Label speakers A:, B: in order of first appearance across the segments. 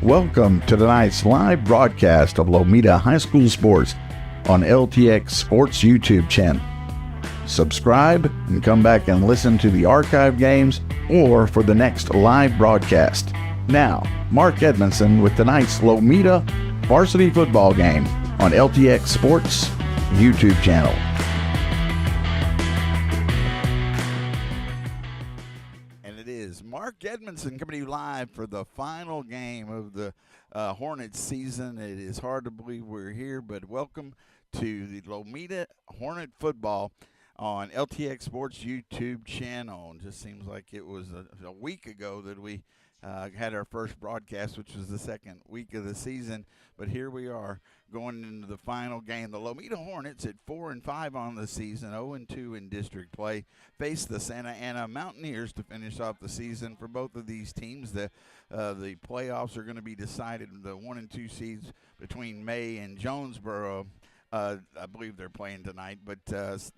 A: Welcome to tonight's live broadcast of Lomita High School Sports on LTX Sports YouTube channel. Subscribe and come back and listen to the archive games or for the next live broadcast. Now, Mark Edmondson with tonight's Lomita varsity football game on LTX Sports YouTube channel. Mark Edmondson coming to you live for the final game of the Hornets season. It is hard to believe we're here, but welcome to the Lomita Hornet football on LTX Sports YouTube channel. It just seems like it was a week ago that we had our first broadcast, which was the second week of the season. But here we are going into the final game. The Lomita Hornets at 4-5 on the season, 0-2 in district play, face the Santa Ana Mountaineers to finish off the season. For both of these teams, the playoffs are going to be decided, the 1 and 2 seeds between May and Jonesboro. I believe they're playing tonight, but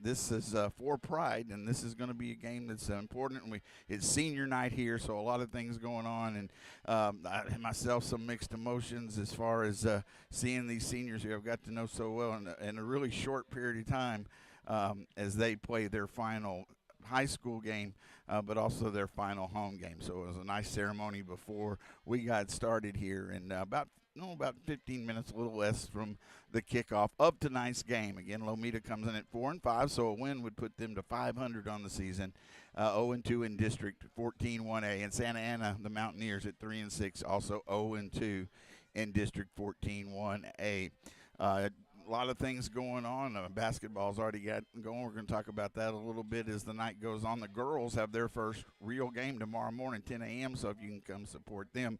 A: this is for pride, and this is going to be a game that's important. It's senior night here, so a lot of things going on, and I myself some mixed emotions as far as seeing these seniors who I've got to know so well in a really short period of time as they play their final high school game, but also their final home game. So it was a nice ceremony before we got started here, and about 15 minutes, a little less from the kickoff of tonight's game. Again, Lomita comes in at 4-5, so a win would put them to 500 on the season, 0-2 in District 14-1A. And Santa Ana, the Mountaineers, at 3-6, also 0-2 in District 14-1A. A lot of things going on. Basketball's already got going. We're going to talk about that a little bit as the night goes on. The girls have their first real game tomorrow morning, 10 a.m., so if you can come support them.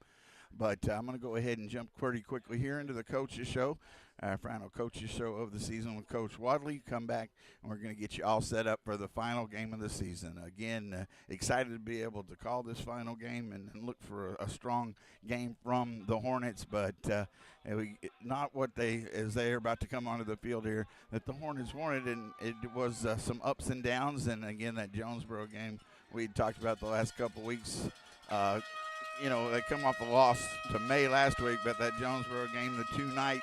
A: But I'm going to go ahead and jump pretty quickly here into the Coach's Show, our final Coach's Show of the season with Coach Wadley. Come back, and we're going to get you all set up for the final game of the season. Again, excited to be able to call this final game and look for a strong game from the Hornets, but not what as they are about to come onto the field here, that the Hornets wanted, and it was some ups and downs. And, again, that Jonesboro game we talked about the last couple weeks, they come off a loss to May last week, but that Jonesboro game, the two-night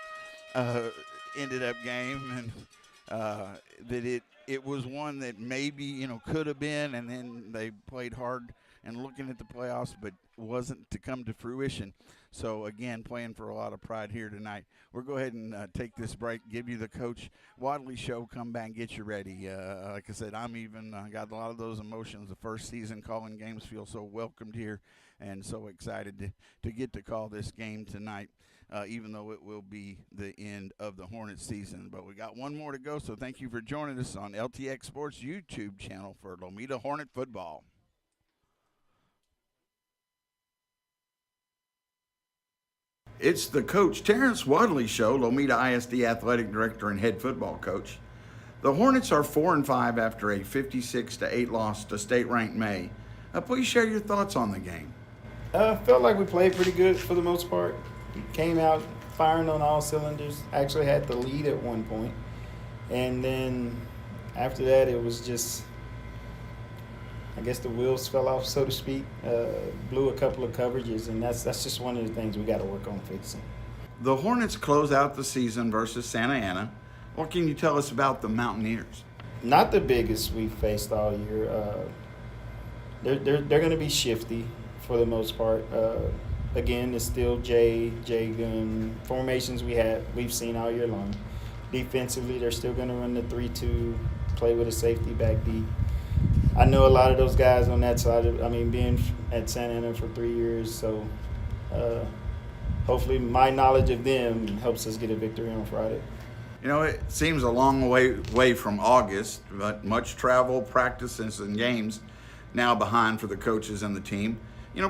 A: ended up game, and that it was one that maybe, could have been, and then they played hard and looking at the playoffs, but wasn't to come to fruition. So, again, playing for a lot of pride here tonight. We'll go ahead and take this break, give you the Coach Wadley Show, come back and get you ready. Like I said, I got a lot of those emotions. The first season calling games, feel so welcomed here and so excited to get to call this game tonight, even though it will be the end of the Hornets season. But we got one more to go, so thank you for joining us on LTX Sports YouTube channel for Lomita Hornet football. It's the Coach Terrence Wadley Show, Lomita ISD Athletic Director and Head Football Coach. The Hornets are 4-5 after a 56-8 loss to state-ranked May. Please share your thoughts on the game.
B: Felt like we played pretty good for the most part. Came out firing on all cylinders. Actually had the lead at one point. And then after that, it was just, I guess the wheels fell off, so to speak. Blew a couple of coverages, and that's just one of the things we got to work on fixing.
A: The Hornets close out the season versus Santa Ana. What can you tell us about the Mountaineers?
B: Not the biggest we've faced all year. They're going to be shifty for the most part. Again, it's still J-gun formations we've seen all year long. Defensively, they're still going to run the 3-2, play with a safety back deep. I know a lot of those guys on that side. Being at Santa Ana for 3 years, so hopefully my knowledge of them helps us get a victory on Friday.
A: It seems a long way from August, but much travel, practices, and games now behind for the coaches and the team.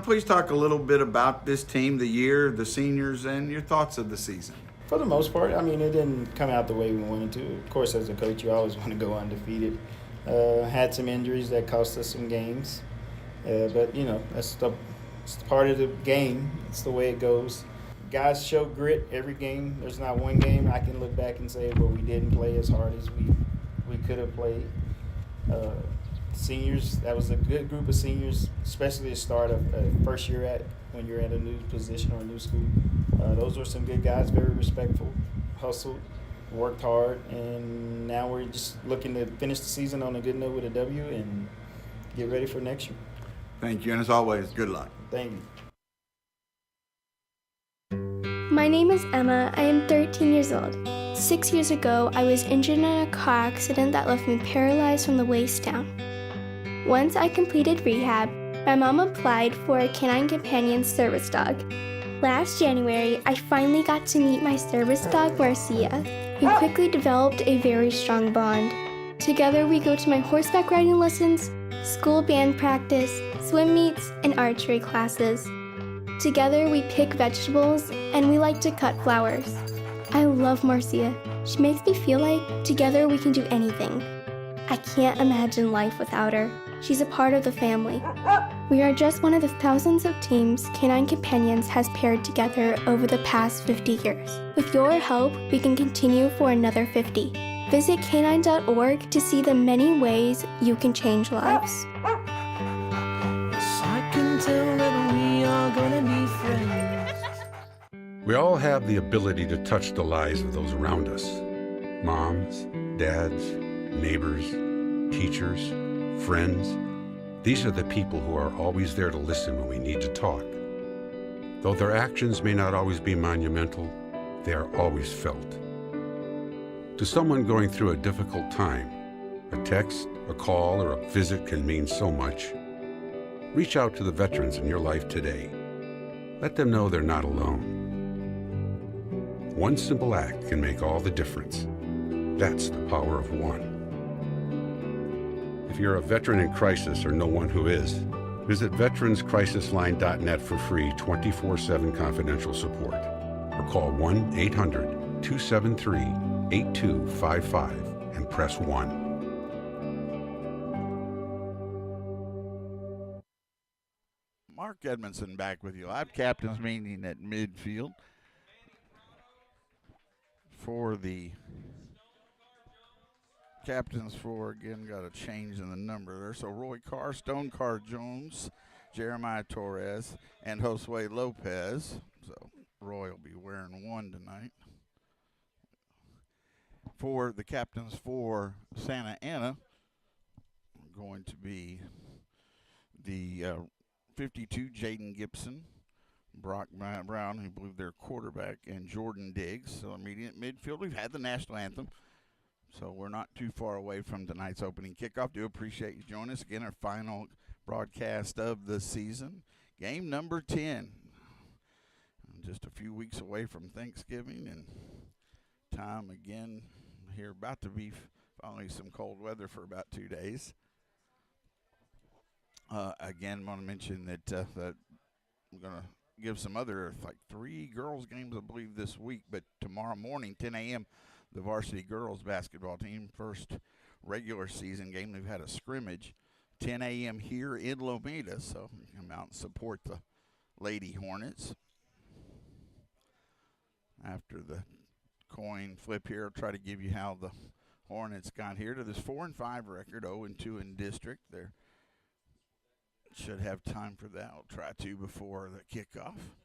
A: Please talk a little bit about this team, the year, the seniors, and your thoughts of the season.
B: For the most part, it didn't come out the way we wanted to. Of course, as a coach, you always want to go undefeated. Had some injuries that cost us some games. But, that's part of the game. It's the way it goes. Guys show grit every game. There's not one game I can look back and say, well, we didn't play as hard as we could have played. Seniors, that was a good group of seniors, especially the start of first year at when you're at a new position or a new school. Those were some good guys, very respectful, hustled, worked hard, and now we're just looking to finish the season on a good note with a W and get ready for next year.
A: Thank you, and as always, good luck.
B: Thank you.
C: My name is Emma. I am 13 years old. 6 years ago, I was injured in a car accident that left me paralyzed from the waist down. Once I completed rehab, my mom applied for a canine companion service dog. Last January, I finally got to meet my service dog, Marcia. We quickly developed a very strong bond. Together, we go to my horseback riding lessons, school band practice, swim meets, and archery classes. Together, we pick vegetables, and we like to cut flowers. I love Marcia. She makes me feel like together we can do anything. I can't imagine life without her. She's a part of the family. We are just one of the thousands of teams Canine Companions has paired together over the past 50 years. With your help, we can continue for another 50. Visit canine.org to see the many ways you can change lives.
D: I can tell that we are gonna be friends.
E: We all have the ability to touch the lives of those around us. Moms, dads, neighbors, teachers, friends. These are the people who are always there to listen when we need to talk. Though their actions may not always be monumental, they are always felt. To someone going through a difficult time, a text, a call, or a visit can mean so much. Reach out to the veterans in your life today. Let them know they're not alone. One simple act can make all the difference. That's the power of one. If you're a veteran in crisis or know one who is, visit veteranscrisisline.net for free 24/7 confidential support or call 1-800-273-8255 and press 1.
A: Mark Edmondson back with you. Live captain's meeting at midfield for the captains for, again, got a change in the number there. So Roy Carr, Stone Car Jones, Jeremiah Torres, and Josue Lopez. So Roy will be wearing one tonight. For the captains for Santa Ana, going to be the 52, Jaden Gibson, Brock Brown, who believe their quarterback, and Jordan Diggs. So immediate midfield. We've had the national anthem, so we're not too far away from tonight's opening kickoff. Do appreciate you joining us. Again, our final broadcast of the season. Game number 10. Just a few weeks away from Thanksgiving, and time again here about to be finally some cold weather for about 2 days. Again, I want to mention that that we're going to give some other, like 3 girls games, I believe, this week. But tomorrow morning, 10 a.m., the varsity girls basketball team, first regular season game. They've had a scrimmage, 10 a.m. here in Lomita. So come out and support the Lady Hornets. After the coin flip here, I'll try to give you how the Hornets got here to this 4-5 record, 0-2 in district. They're should have time for that. I'll try to before the kickoff.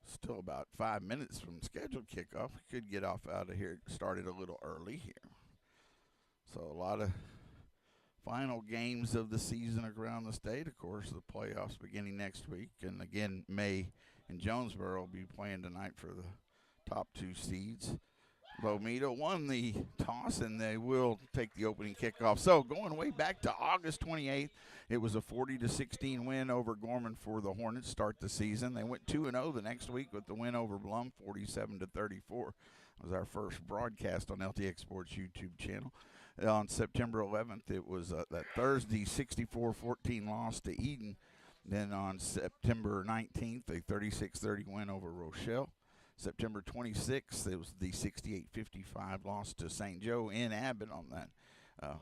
A: Still about 5 minutes from scheduled kickoff. We could get off out of here. Started a little early here. So a lot of final games of the season around the state. Of course, the playoffs beginning next week. And again, May and Jonesboro will be playing tonight for the top 2 seeds. Lomita won the toss, and they will take the opening kickoff. So going way back to August 28th, it was a 40-16 win over Gorman for the Hornets start the season. They went 2-0 the next week with the win over Blum, 47-34. It was our first broadcast on LTX Sports YouTube channel. On September 11th, it was that Thursday 64-14 loss to Eden. Then on September 19th, a 36-30 win over Rochelle. September 26th, it was the 68-55 loss to St. Joe in Abbott on that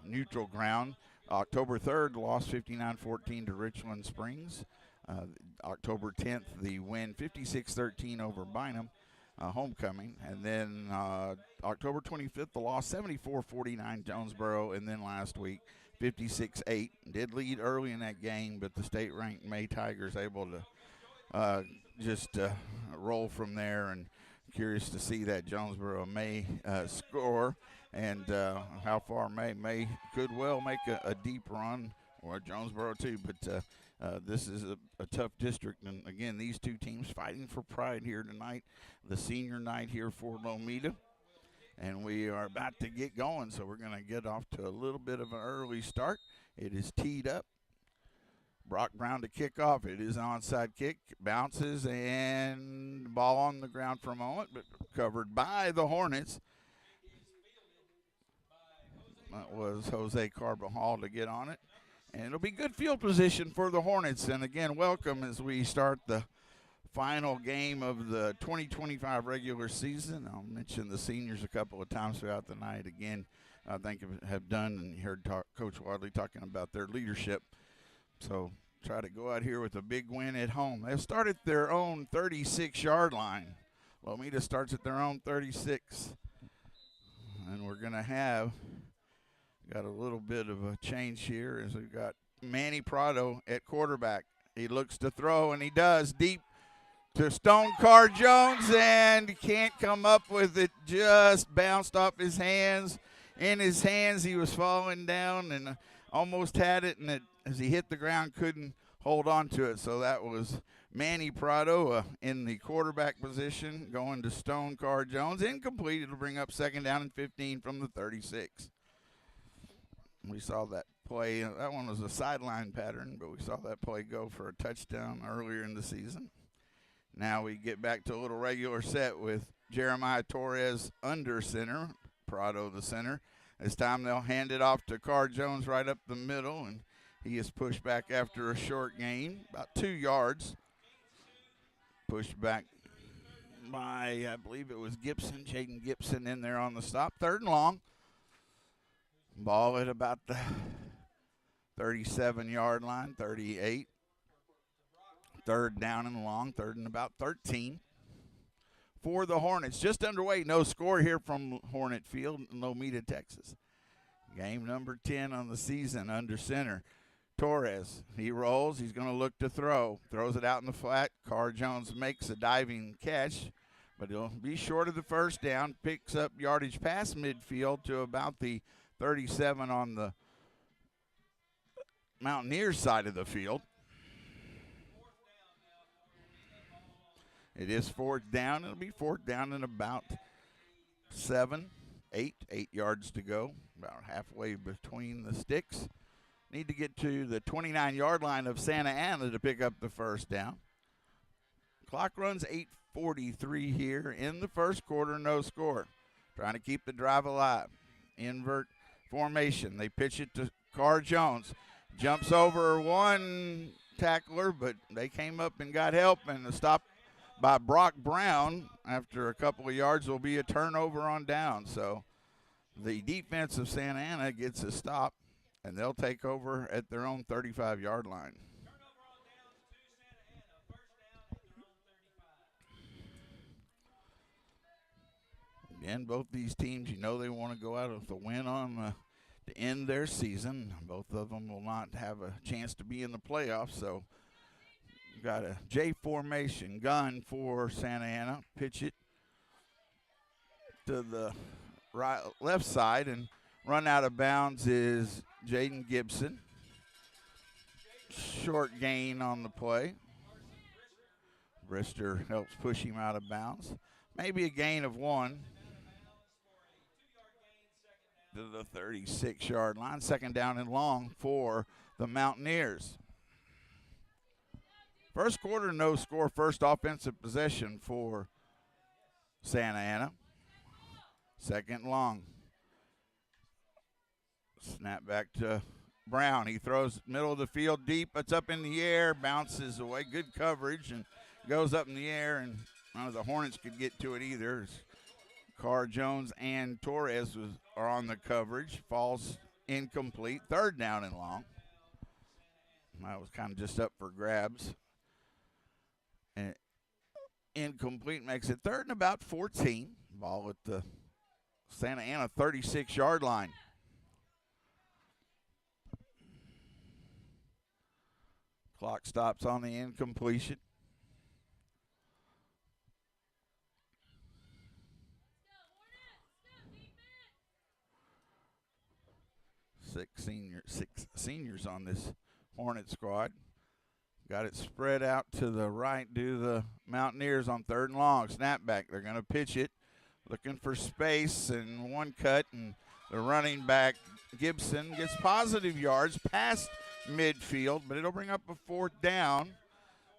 A: neutral ground. October 3rd, lost 59-14 to Richland Springs. October 10th, the win 56-13 over Bynum, homecoming. And then October 25th, the loss 74-49 Jonesboro. And then last week, 56-8. Did lead early in that game, but the state-ranked May Tigers able to uh, just roll from there. And curious to see that Jonesboro may score and how far May could well make a deep run, or Jonesboro too. But this is a tough district, and again, these two teams fighting for pride here tonight. The senior night here for Lomita. And we are about to get going, so we're going to get off to a little bit of an early start. It is teed up. Brock Brown to kick off. It is an onside kick. Bounces and ball on the ground for a moment, but covered by the Hornets. That was Jose Carbajal to get on it. And it'll be good field position for the Hornets. And again, welcome as we start the final game of the 2025 regular season. I'll mention the seniors a couple of times throughout the night. Again, I think have done, and you heard Coach Wadley talking about their leadership. So try to go out here with a big win at home. They've started their own 36-yard line. Lomita starts at their own 36. And we're going to got a little bit of a change here as we've got Manny Prado at quarterback. He looks to throw, and he does, deep to Stone Car Jones, and can't come up with it. Just bounced off his hands. In his hands, he was falling down and almost had it, and as he hit the ground, couldn't hold on to it. So that was Manny Prado in the quarterback position, going to Stone Car Jones. Incomplete. It'll bring up 2nd down and 15 from the 36. We saw that play. That one was a sideline pattern, but we saw that play go for a touchdown earlier in the season. Now we get back to a little regular set with Jeremiah Torres under center, Prado the center. This time they'll hand it off to Car Jones right up the middle, and he is pushed back after a short gain, about 2 yards. Pushed back by, I believe it was Gibson, Jaden Gibson in there on the stop. 3rd and long. Ball at about the 37-yard line, 38. 3rd down and long, 3rd and about 13. For the Hornets, just underway, no score here from Hornet Field in Lomita, Texas. Game number 10 on the season under center. Torres, he rolls, he's going to look to throw. Throws it out in the flat. Car Jones makes a diving catch, but he'll be short of the 1st down. Picks up yardage past midfield to about the 37 on the Mountaineers side of the field. It is 4th down. It'll be 4th down in about 8 yards to go, about halfway between the sticks. Need to get to the 29-yard line of Santa Ana to pick up the 1st down. Clock runs 8:43 here in the 1st quarter, no score. Trying to keep the drive alive. Invert formation. They pitch it to Car Jones. Jumps over one tackler, but they came up and got help, and the stop by Brock Brown after a couple of yards will be a turnover on down. So the defense of Santa Ana gets a stop, and they'll take over at their own 35-yard line. Again, both these teams, they want to go out with a win on to end their season. Both of them will not have a chance to be in the playoffs, so got a J formation gun for Santa Ana. Pitch it to the left side, and run out of bounds is Jaden Gibson. Short gain on the play. Brister helps push him out of bounds. Maybe a gain of 1 to the 36-yard line. 2nd down and long for the Mountaineers. 1st quarter, no score. 1st offensive possession for Santa Ana. 2nd long. Snap back to Brown. He throws middle of the field deep. It's up in the air. Bounces away. Good coverage and goes up in the air. And none of the Hornets could get to it either. Car Jones and Torres are on the coverage. Falls incomplete. 3rd down and long. That was kind of just up for grabs. And incomplete makes it 3rd and about 14. Ball at the Santa Ana 36-yard line. Clock stops on the incompletion. six seniors on this Hornet squad. Got it spread out to the right. Do the Mountaineers on 3rd and long. Snap back. They're going to pitch it. Looking for space and one cut. And the running back, Gibson, gets positive yards past midfield, but it'll bring up a 4th down.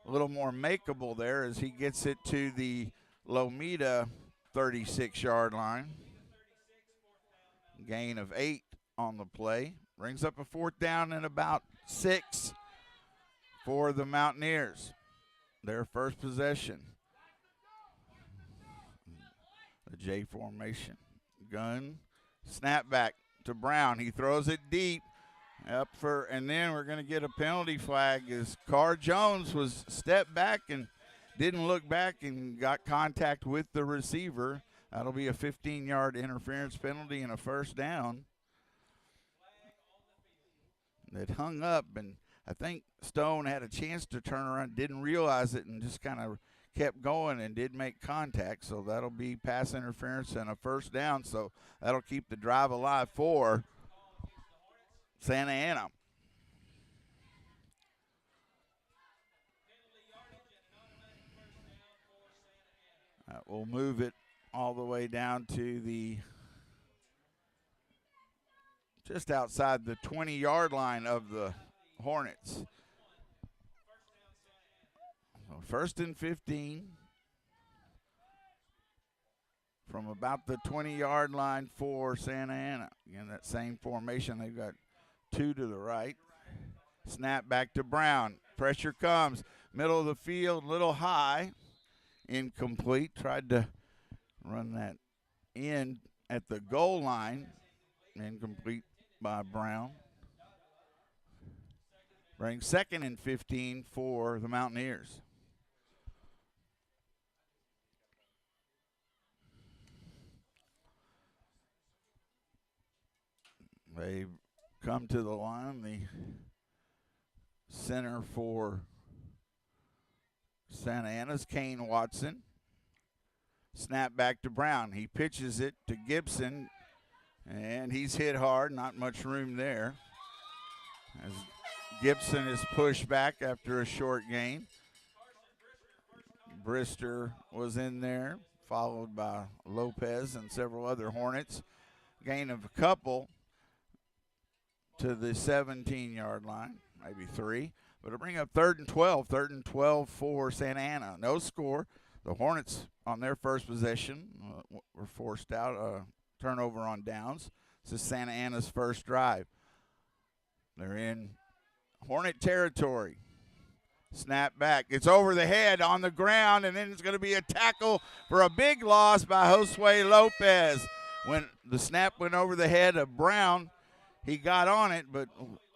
A: A little more makeable there as he gets it to the Lomita 36-yard line. Gain of 8 on the play. Brings up a 4th down and about 6 for the Mountaineers. Their first possession. The J formation. Gun. Snap back to Brown. He throws it deep. And then we're going to get a penalty flag as Carr Jones was stepped back and didn't look back and got contact with the receiver. That'll be a 15-yard interference penalty and a 1st down. It hung up, and I think Stone had a chance to turn around, didn't realize it, and just kind of kept going and did make contact. So that'll be pass interference and a 1st down. So that'll keep the drive alive for Santa Ana. We'll move it all the way down to the just outside the 20-yard line of the Hornets. So 1st and 15 from about the 20-yard line for Santa Ana. Again, that same formation. They've got 2 to the right. Snap back to Brown. Pressure comes. Middle of the field, little high. Incomplete. Tried to run that in at the goal line. Incomplete by Brown. Brings 2nd and 15 for the Mountaineers. They come to the line. The center for Santa Ana's Kane Watson. Snap back to Brown. He pitches it to Gibson, and he's hit hard. Not much room there. As Gibson is pushed back after a short gain. Brister was in there, followed by Lopez and several other Hornets. Gain of a couple to the 17-yard line, maybe 3. But it'll bring up 3rd and 12. 3rd and 12 for Santa Ana. No score. The Hornets on their first possession were forced out a turnover on downs. This is Santa Ana's first drive. They're in Hornet territory. Snap back. It's over the head on the ground, and then it's going to be a tackle for a big loss by Josue Lopez. When the snap went over the head of Brown, he got on it, but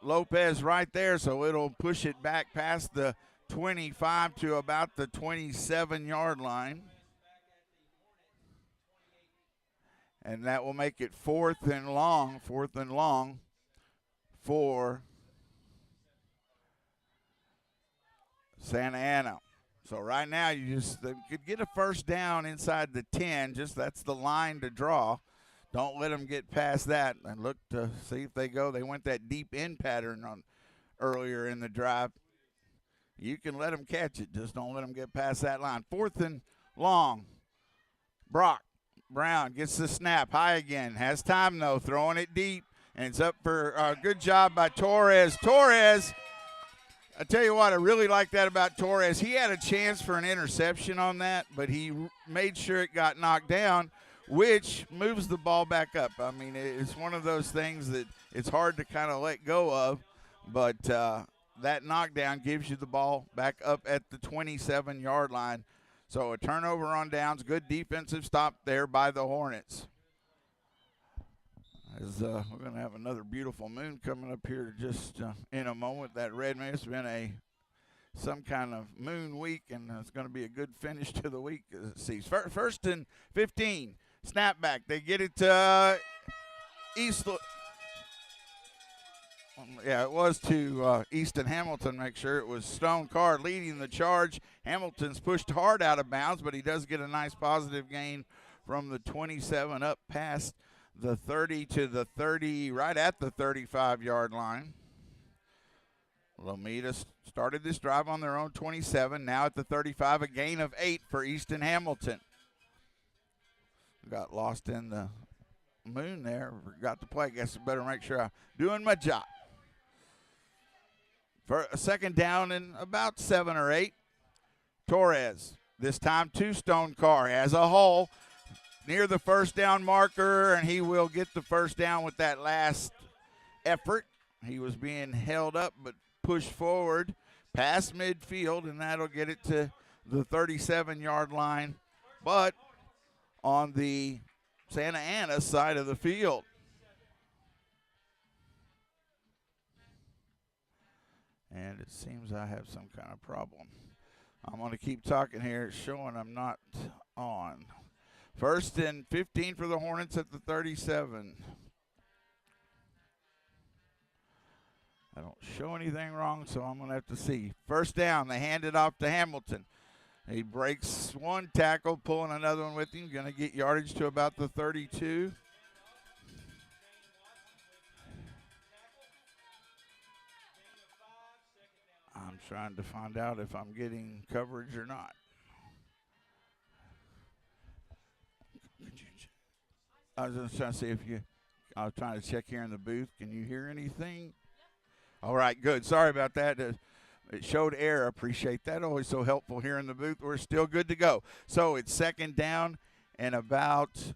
A: Lopez right there, so it'll push it back past the 25 to about the 27-yard line. And that will make it 4th and long for Santa Ana. So right now they could get a 1st down inside the 10, just that's the line to draw. Don't let them get past that and look to see if they go. They went that deep end pattern on earlier in the drive. You can let them catch it. Just don't let them get past that line. 4th and long. Brown gets the snap. High again. Has time, though. Throwing it deep. And it's up for a good job by Torres. Torres, I tell you what, I really like that about Torres. He had a chance for an interception on that, but he made sure it got knocked down, which moves the ball back up. I mean, it's one of those things that it's hard to kind of let go of, but that knockdown gives you the ball back up at the 27-yard line. So a turnover on downs, good defensive stop there by the Hornets. As we're going to have another beautiful moon coming up here just in a moment. That red moon has been some kind of moon week, and it's going to be a good finish to the week. First and 15. Snap back. They get it to East. Yeah, it was to Easton Hamilton. Make sure it was Stone Carr leading the charge. Hamilton's pushed hard out of bounds, but he does get a nice positive gain from the 27 up past the 30 to the 30, right at the 35-yard line. Lomita started this drive on their own 27, now at the 35, a gain of 8 for Easton Hamilton. Got lost in the moon there, forgot to play. Guess I better make sure I'm doing my job. For a second down and about 7 or 8. Torres, this time to Stone Car, has a hole near the first down marker, and he will get the first down with that last effort. He was being held up but pushed forward past midfield, and that'll get it to the 37-yard line, but on the Santa Ana side of the field. And it seems I have some kind of problem. I'm going to keep talking here. It's showing I'm not on. First and 15 for the Hornets at the 37. I don't show anything wrong, so I'm going to have to see. First down, they hand it off to Hamilton. He breaks one tackle, pulling another one with him. Going to get yardage to about the 32. I'm trying to find out if I'm getting coverage or not. I was just trying to see if you, I was trying to check here in the booth. Can you hear anything? All right, good. Sorry about that. It showed error. Appreciate that. Always so helpful here in the booth. We're still good to go. So it's second down and about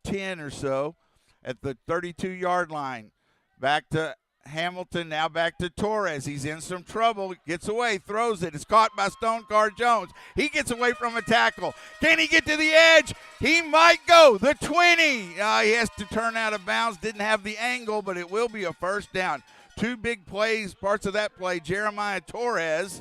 A: 10 or so at the 32-yard line. Back to Hamilton, now back to Torres. He's in some trouble. Gets away, throws it. It's caught by Stone Car Jones. He gets away from a tackle. Can he get to the edge? He might go. The 20. He has to turn out of bounds. Didn't have the angle, but it will be a first down. Two big plays, parts of that play. Jeremiah Torres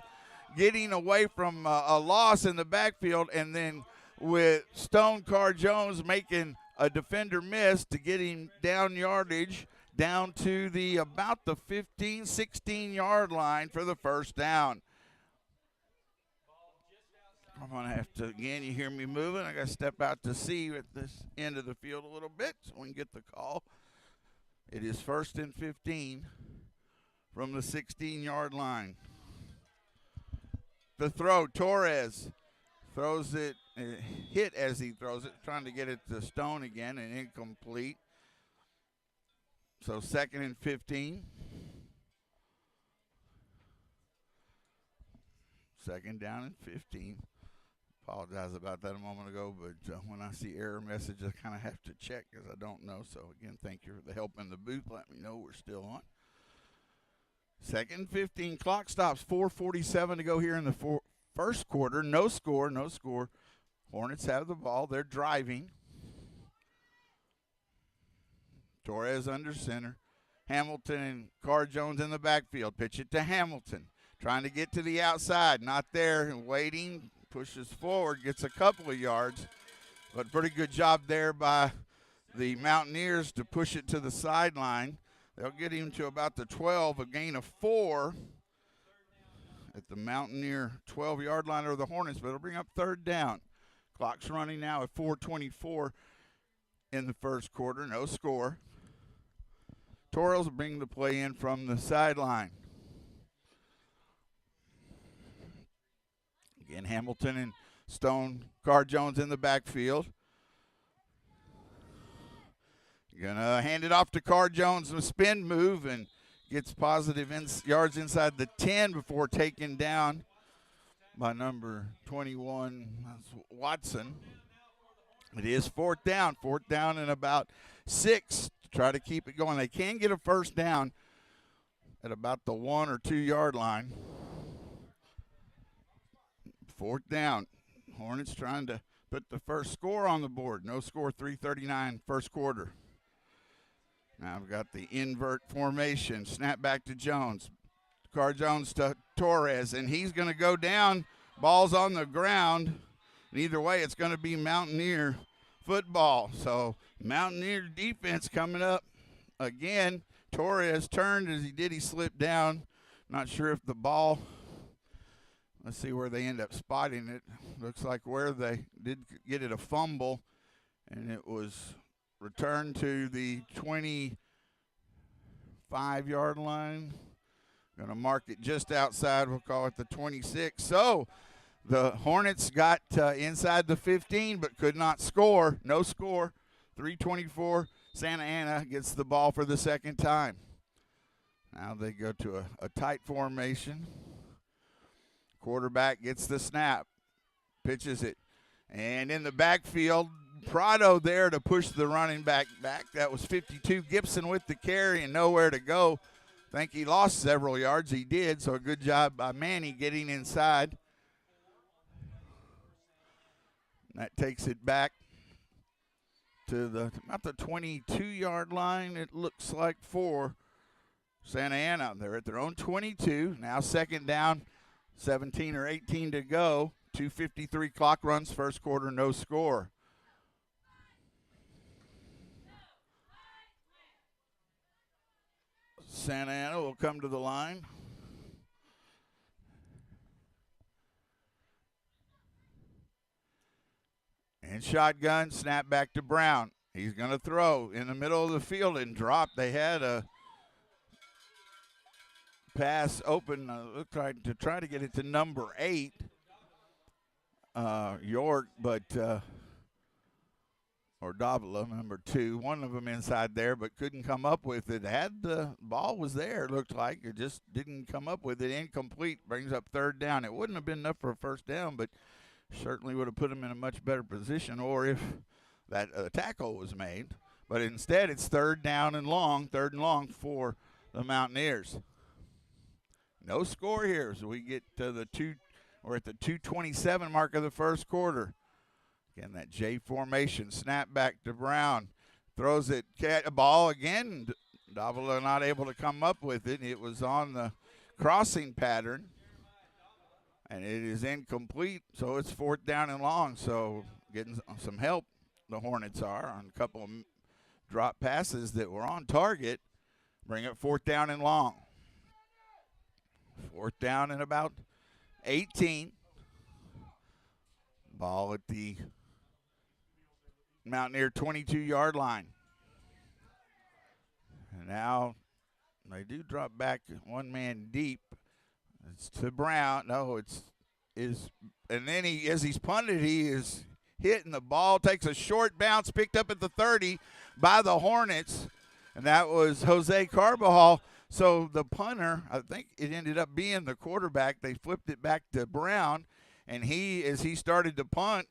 A: getting away from a loss in the backfield, and then with Stone Car Jones making a defender miss to get him down yardage down to the about the 15, 16-yard line for the first down. I'm going to have to, again, you hear me moving. I got to step out to see at this end of the field a little bit so we can get the call. It is first and 15 from the 16-yard line. The throw, Torres throws it, hit as he throws it, trying to get it to Stone again, and incomplete. So second and 15. Second down and 15. Apologize about that a moment ago, but when I see error message, I kind of have to check because I don't know. So, again, thank you for the help in the booth. Let me know we're still on. Second and 15. Clock stops. 4:47 to go here in the first quarter. No score. Hornets have the ball. They're driving. Torres under center. Hamilton and Car Jones in the backfield. Pitch it to Hamilton. Trying to get to the outside. Not there. And waiting. Pushes forward. Gets a couple of yards. But pretty good job there by the Mountaineers to push it to the sideline. They'll get him to about the 12. A gain of 4 at the Mountaineer 12-yard line of the Hornets. But it'll bring up third down. Clock's running now at 4:24 in the first quarter. No score. Torres will bring the play in from the sideline. Again, Hamilton and Stone Car Jones in the backfield. Gonna hand it off to Car Jones, a spin move, and gets positive yards inside the 10 before taken down by number 21, Watson. It is fourth down and about 6 to try to keep it going. They can get a first down at about the 1 or 2 yard line. Fourth down. Hornets trying to put the first score on the board. No score, 3:39 first quarter. Now we've got the invert formation. Snap back to Jones. Car Jones to Torres, and he's going to go down. Ball's on the ground. And either way, it's going to be Mountaineer football. So Mountaineer defense coming up again. Torres turned as he did. He slipped down. Not sure if the ball, let's see where they end up spotting it. Looks like where they did get it a fumble, and it was return to the 25-yard line. Going to mark it just outside. We'll call it the 26. So the Hornets got inside the 15 but could not score. No score. 3:24. Santa Ana gets the ball for the second time. Now they go to a tight formation. Quarterback gets the snap. Pitches it. And in the backfield, Prado there to push the running back back. That was 52. Gibson with the carry and nowhere to go. Think he lost several yards. He did, so a good job by Manny getting inside. That takes it back to about the 22-yard line, it looks like, for Santa Ana. They're at their own 22. Now second down, 17 or 18 to go. 2:53 clock runs, first quarter, no score. Santa Ana will come to the line. And shotgun, snap back to Brown. He's going to throw in the middle of the field and drop. They had a pass open, looked like, to try to get it to number 8, York, but or Davila, number 2. One of them inside there, but couldn't come up with it. Had the ball was there, it looked like. It just didn't come up with it. Incomplete, brings up third down. It wouldn't have been enough for a first down, but certainly would have put him in a much better position, or if that tackle was made. But instead, it's third and long for the Mountaineers. No score here as we get to we're at the 2:27 mark of the first quarter. Again, that J formation, snap back to Brown. Throws it, ball again. Davila not able to come up with it. It was on the crossing pattern. And it is incomplete, so it's fourth down and long. So getting some help, the Hornets are, on a couple of drop passes that were on target. Bring it fourth down and long. Fourth down and about 18. Ball at the Mountaineer 22-yard line. And now they do drop back one man deep. It's to Brown. No, and then as he's punted, he is hitting the ball, takes a short bounce, picked up at the 30 by the Hornets, and that was Jose Carbajal. So the punter, I think it ended up being the quarterback. They flipped it back to Brown, and as he started to punt,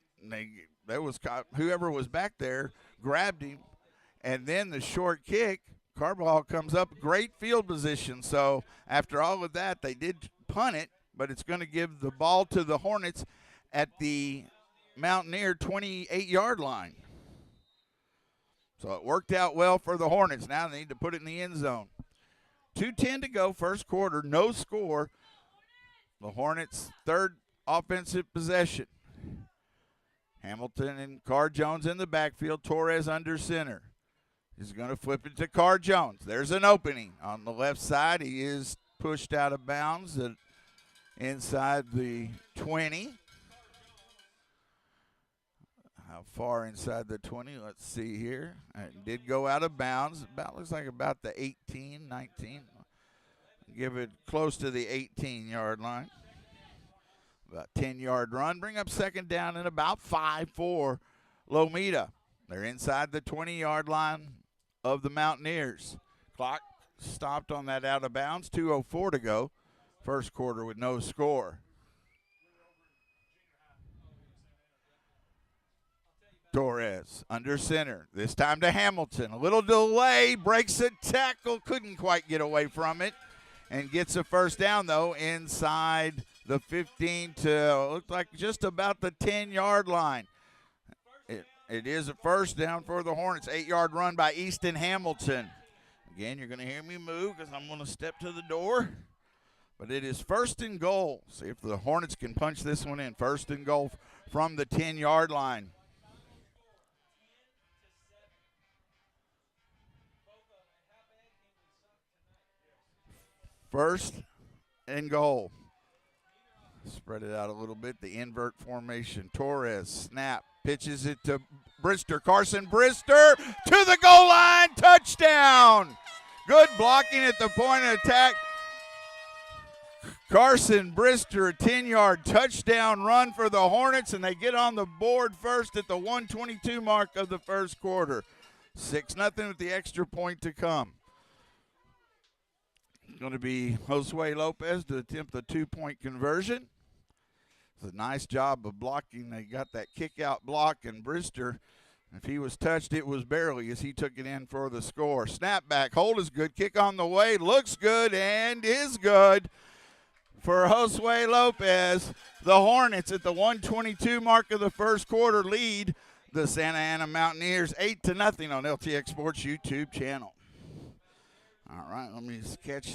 A: whoever was back there grabbed him, and then the short kick, Carbajal comes up, great field position. So after all of that, they did punt it, but it's going to give the ball to the Hornets at the Mountaineer 28-yard line. So it worked out well for the Hornets. Now they need to put it in the end zone. 2:10 to go, first quarter, no score. The Hornets' third offensive possession. Hamilton and Carr Jones in the backfield, Torres under center. He's going to flip it to Carr Jones. There's an opening on the left side. He is pushed out of bounds inside the 20. How far inside the 20? Let's see here. It did go out of bounds. Looks like about the 18, 19. Give it close to the 18-yard line. About 10-yard run. Bring up second down and about 5 for Lomita. They're inside the 20-yard line of the Mountaineers. Clock stopped on that out of bounds. 2:04 to go. First quarter with no score. Torres under center. This time to Hamilton. A little delay. Breaks a tackle. Couldn't quite get away from it. And gets a first down, though, inside the 15 to look like just about the 10-yard line. It is a first down for the Hornets. 8-yard run by Easton Hamilton. Again, you're going to hear me move because I'm going to step to the door. But it is first and goal. See if the Hornets can punch this one in. First and goal from the 10-yard line. First and goal. Spread it out a little bit. The invert formation. Torres, snap, pitches it to Brister. Carson Brister to the goal line. Touchdown. Good blocking at the point of attack. Carson Brister, a 10-yard touchdown run for the Hornets, and they get on the board first at the 1:22 mark of the first quarter. 6-0 with the extra point to come. It's going to be Josue Lopez to attempt the 2-point conversion. It's a nice job of blocking. They got that kick-out block, and Brister, if he was touched, it was barely as he took it in for the score. Snap back, hold is good, kick on the way, looks good and is good for Josue Lopez. The Hornets at the 1:22 mark of the first quarter lead the Santa Ana Mountaineers 8-0 on LTX Sports YouTube channel. All right, let me just catch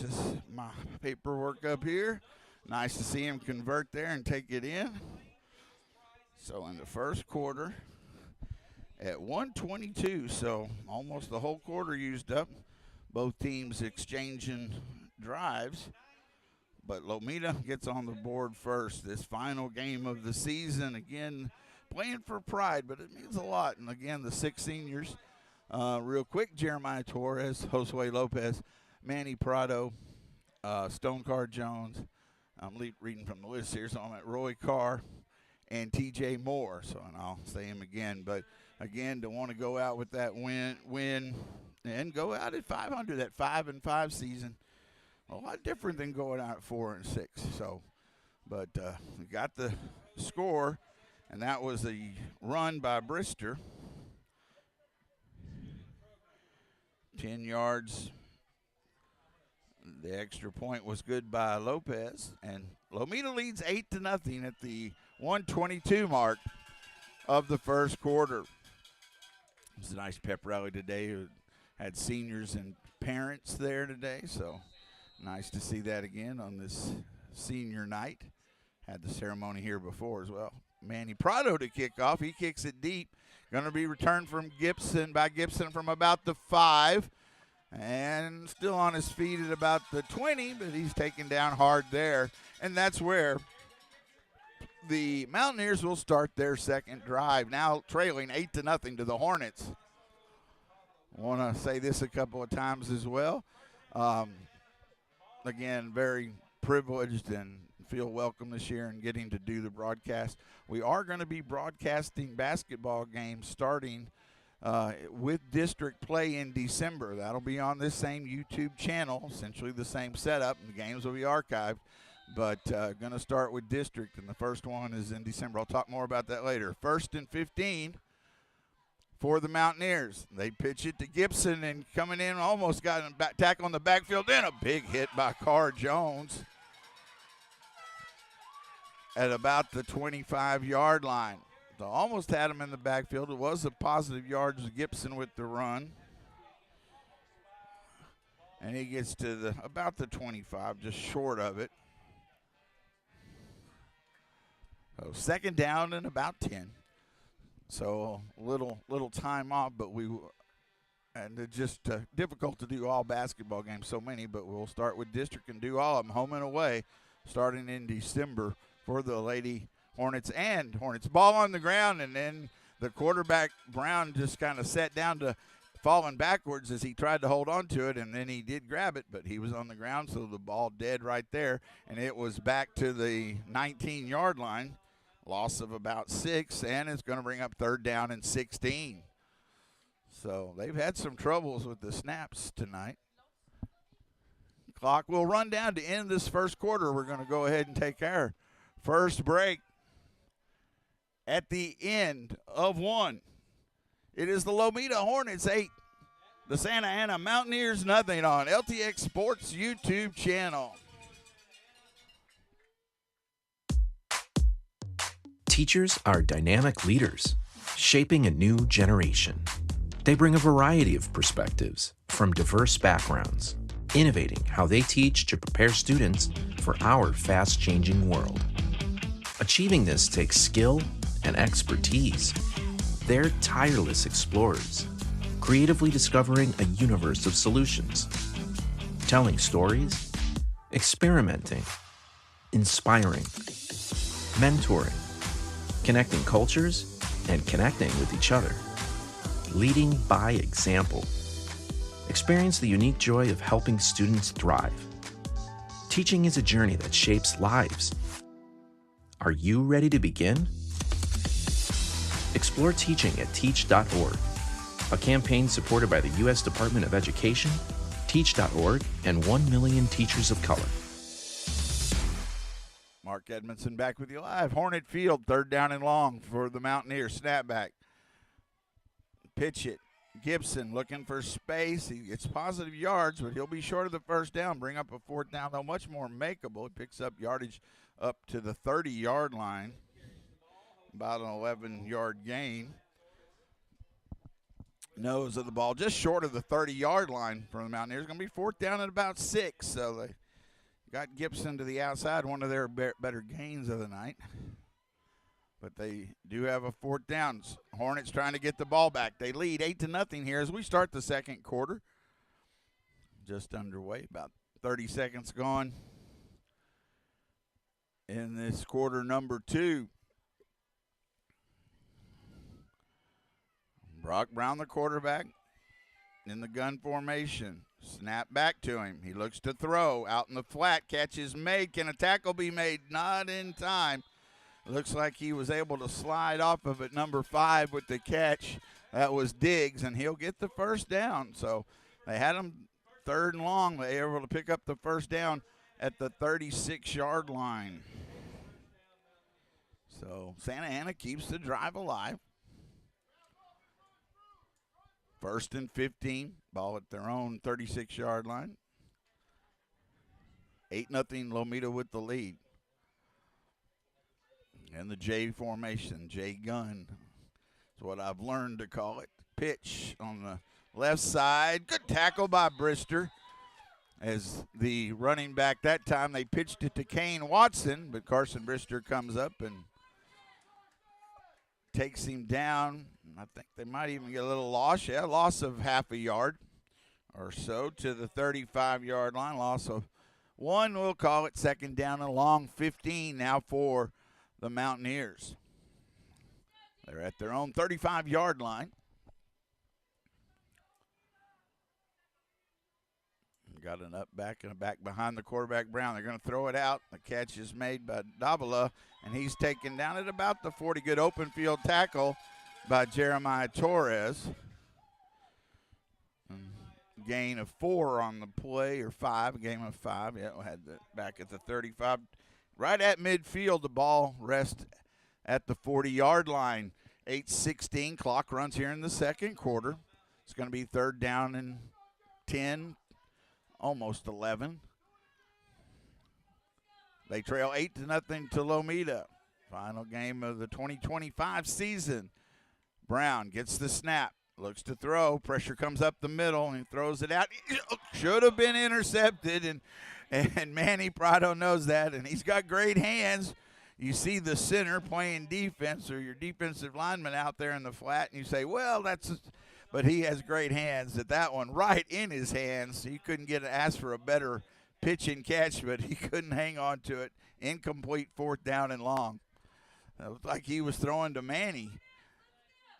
A: my paperwork up here. Nice to see him convert there and take it in. So in the first quarter at 1:22, so almost the whole quarter used up. Both teams exchanging drives. But Lomita gets on the board first. This final game of the season, again, playing for pride, but it means a lot. And again, the 6 seniors, real quick, Jeremiah Torres, Josue Lopez, Manny Prado, Stone Car Jones. I'm reading from the list here, so I'm at Roy Carr and TJ Moore. So, and I'll say him again. But again, to want to go out with that win and go out at 500, that 5-5 season. A lot different than going out at 4-6. So, but we got the score, and that was a run by Brister. 10 yards. The extra point was good by Lopez, and Lomita leads 8-0 at the 1:22 mark of the first quarter. It was a nice pep rally today. We had seniors and parents there today, so nice to see that again on this senior night. Had the ceremony here before as well. Manny Prado to kick off. He kicks it deep. Going to be returned from Gibson from about the 5. And still on his feet at about the 20, but he's taken down hard there. And that's where the Mountaineers will start their second drive. Now trailing 8-0 to the Hornets. I want to say this a couple of times as well. Again, very privileged and feel welcome this year in getting to do the broadcast. We are going to be broadcasting basketball games starting with district play in December. That'll be on this same YouTube channel, essentially the same setup, and the games will be archived. But going to start with district, and the first one is in December. I'll talk more about that later. 1st and 15 for the Mountaineers. They pitch it to Gibson, and coming in almost got a tackle on the backfield. Then a big hit by Carr Jones at about the 25-yard line. So almost had him in the backfield. It was a positive yards to Gibson with the run. And he gets to about the 25, just short of it. So second down and about 10. So little time off, but it's just difficult to do all basketball games, so many, but we'll start with district and do all of them home and away starting in December for the Lady Hornets and Hornets. Ball on the ground, and then the quarterback, Brown, just kind of sat down to falling backwards as he tried to hold on to it, and then he did grab it, but he was on the ground, so the ball dead right there, and it was back to the 19-yard line. Loss of about 6, and it's going to bring up 3rd down and 16. So they've had some troubles with the snaps tonight. Clock will run down to end this first quarter. We're going to go ahead and take our first break at the end of 1. It is the Lomita Hornets 8, the Santa Ana Mountaineers nothing on LTX Sports YouTube channel.
F: Teachers are dynamic leaders, shaping a new generation. They bring a variety of perspectives from diverse backgrounds, innovating how they teach to prepare students for our fast-changing world. Achieving this takes skill and expertise. They're tireless explorers, creatively discovering a universe of solutions, telling stories, experimenting, inspiring, mentoring, connecting cultures, and connecting with each other. Leading by example. Experience the unique joy of helping students thrive. Teaching is a journey that shapes lives. Are you ready to begin? Explore teaching at teach.org, a campaign supported by the U.S. Department of Education, Teach.org, and 1 million teachers of color.
A: Mark Edmondson back with you live. Hornet Field, 3rd down and long for the Mountaineers. Snapback. Pitch it. Gibson looking for space. He gets positive yards, but he'll be short of the first down. Bring up a 4th down, though much more makeable. He picks up yardage up to the 30-yard line. About an 11-yard gain. Nose of the ball just short of the 30-yard line for the Mountaineers. Going to be 4th down at about 6. So they got Gibson to the outside, one of their better gains of the night. But they do have a 4th down. Hornets trying to get the ball back. They lead 8-0 here as we start the second quarter. Just underway, about 30 seconds gone in this quarter number 2. Brock Brown, the quarterback, in the gun formation. Snap back to him. He looks to throw. Out in the flat. Catch is made. Can a tackle be made? Not in time. Looks like he was able to slide off of it, number 5 with the catch. That was Diggs, and he'll get the first down. So they had him 3rd and long. They were able to pick up the first down at the 36-yard line. So Santa Ana keeps the drive alive. 1st and 15, ball at their own 36-yard line. 8-0 Lomita with the lead. And the J formation, J gun is what I've learned to call it. Pitch on the left side. Good tackle by Brister. As the running back that time, they pitched it to Kane Watson, but Carson Brister comes up and takes him down. I think they might even get a little loss. Yeah, loss of half a yard or so to the 35-yard line. Loss of 1, we'll call it. 2nd down and long, 15 now for the Mountaineers. They're at their own 35-yard line. Got an up back and a back behind the quarterback, Brown. They're going to throw it out. The catch is made by Davila, and he's taken down at about the 40. Good open field tackle by Jeremiah Torres. Gain of 4 on the play, or 5, a game of 5. Yeah, we had that back at the 35. Right at midfield, the ball rests at the 40-yard line. 8:16, clock runs here in the second quarter. It's going to be 3rd down and 10, almost 11. They trail 8-0 to Lomita. Final game of the 2025 season. Brown gets the snap, looks to throw. Pressure comes up the middle, and he throws it out. Should have been intercepted, and Manny Prado knows that, and he's got great hands. You see the center playing defense or your defensive lineman out there in the flat, and you say, well, but he has great hands. That one right in his hands. He couldn't ask for a better pitch and catch, but he couldn't hang on to it. Incomplete 4th down and long. It looked like he was throwing to Manny.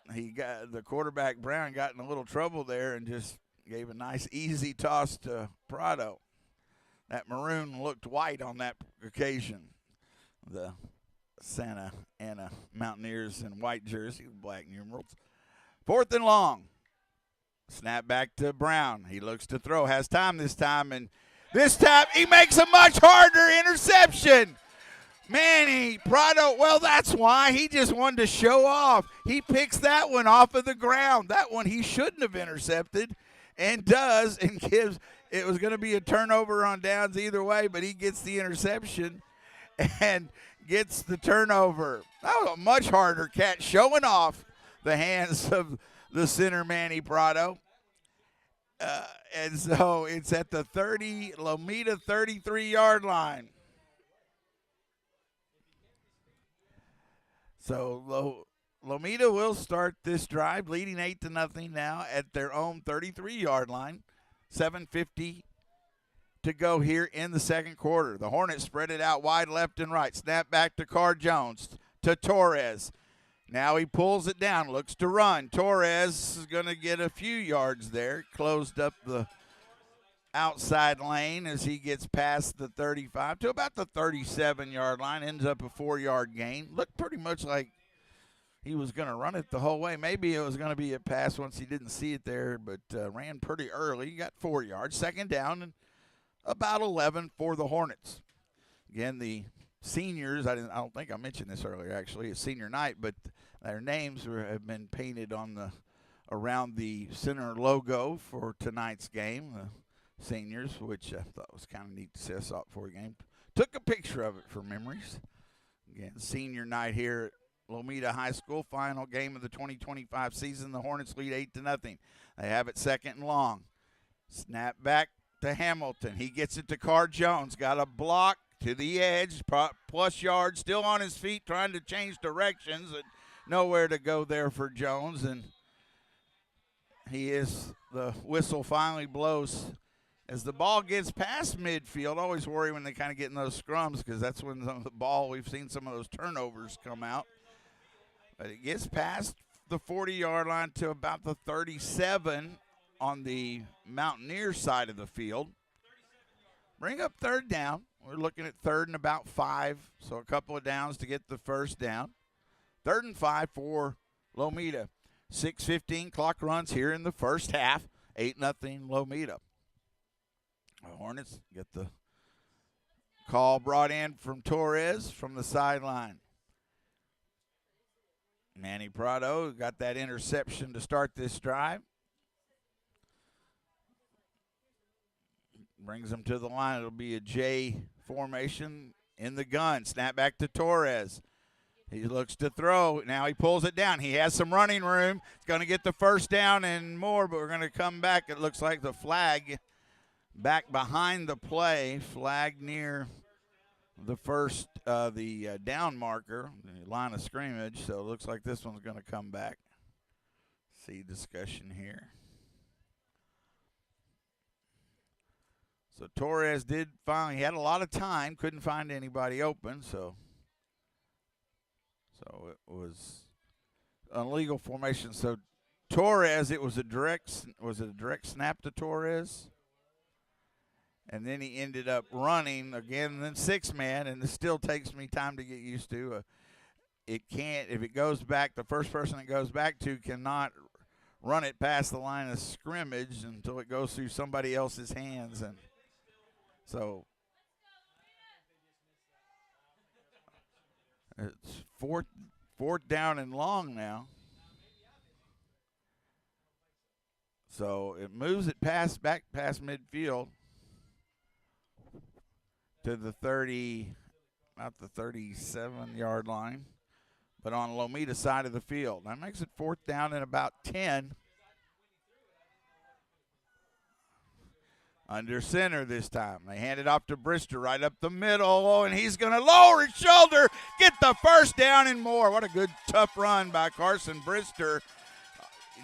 A: The quarterback, Brown, got in a little trouble there and just gave a nice easy toss to Prado. That maroon looked white on that occasion. The Santa Ana Mountaineers in white jersey, black numerals. 4th and long. Snap back to Brown. He looks to throw. Has time this time, and this time he makes a much harder interception. Manny Prado, well, that's why. He just wanted to show off. He picks that one off of the ground. That one he shouldn't have intercepted, and does, and gives. It was going to be a turnover on downs either way, but he gets the interception and gets the turnover. That was a much harder catch, showing off the hands of the center, Manny Prado. And so it's at the Lomita 33-yard line. So Lomita will start this drive, leading 8-0 now at their own 33-yard line. 7:50 to go here in the second quarter. The Hornets spread it out wide left and right. Snap back to Carr Jones, to Torres. Now he pulls it down, looks to run. Torres is going to get a few yards there. Closed up the outside lane as he gets past the 35 to about the 37-yard line. Ends up a 4-yard gain. Looked pretty much like he was going to run it the whole way. Maybe it was going to be a pass once he didn't see it there, but ran pretty early. He got 4 yards. Second down and about 11 for the Hornets. Again, the seniors, I don't think I mentioned this earlier, actually. It's senior night, but their names have been painted on around the center logo for tonight's game. The seniors, which I thought was kind of neat to see. I saw it before the game. Took a picture of it for memories. Again, senior night here at Lomita High School. Final game of the 2025 season. The Hornets lead 8-0. They have it second and long. Snap back to Hamilton. He gets it to Carr Jones. Got a block to the edge, plus yards, still on his feet, trying to change directions, and nowhere to go there for Jones. And the whistle finally blows as the ball gets past midfield. Always worry when they kind of get in those scrums, because that's when some of the ball, we've seen some of those turnovers come out. But it gets past the 40-yard line to about the 37 on the Mountaineer side of the field. Bring up third down. We're looking at 3rd and about 5, so a couple of downs to get the first down. 3rd and 5 for Lomita. 6:15 clock runs here in the first half. 8-0 Lomita. The Hornets get the call brought in from Torres from the sideline. Manny Prado got that interception to start this drive. Brings him to the line. It'll be a J formation in the gun. Snap back to Torres. He looks to throw. Now he pulls it down. He has some running room. He's going to get the first down and more, but we're going to come back. It looks like the flag back behind the play. Flag near the first, the down marker, the line of scrimmage. So it looks like this one's going to come back. See discussion here. So Torres did finally, he had a lot of time, couldn't find anybody open, so it was an illegal formation. So Torres, was a direct snap to Torres? And then he ended up running again, then 6-man, and it still takes me time to get used to. It can't, if it goes back, the first person it goes back to cannot run it past the line of scrimmage until it goes through somebody else's hands. And so it's fourth down and long now. So it moves it back past midfield to the 30, about the 37-yard line, but on Lomita's side of the field. That makes it 4th down and about 10. Under center this time. They hand it off to Brister right up the middle. Oh, and he's going to lower his shoulder, get the first down and more. What a good, tough run by Carson Brister.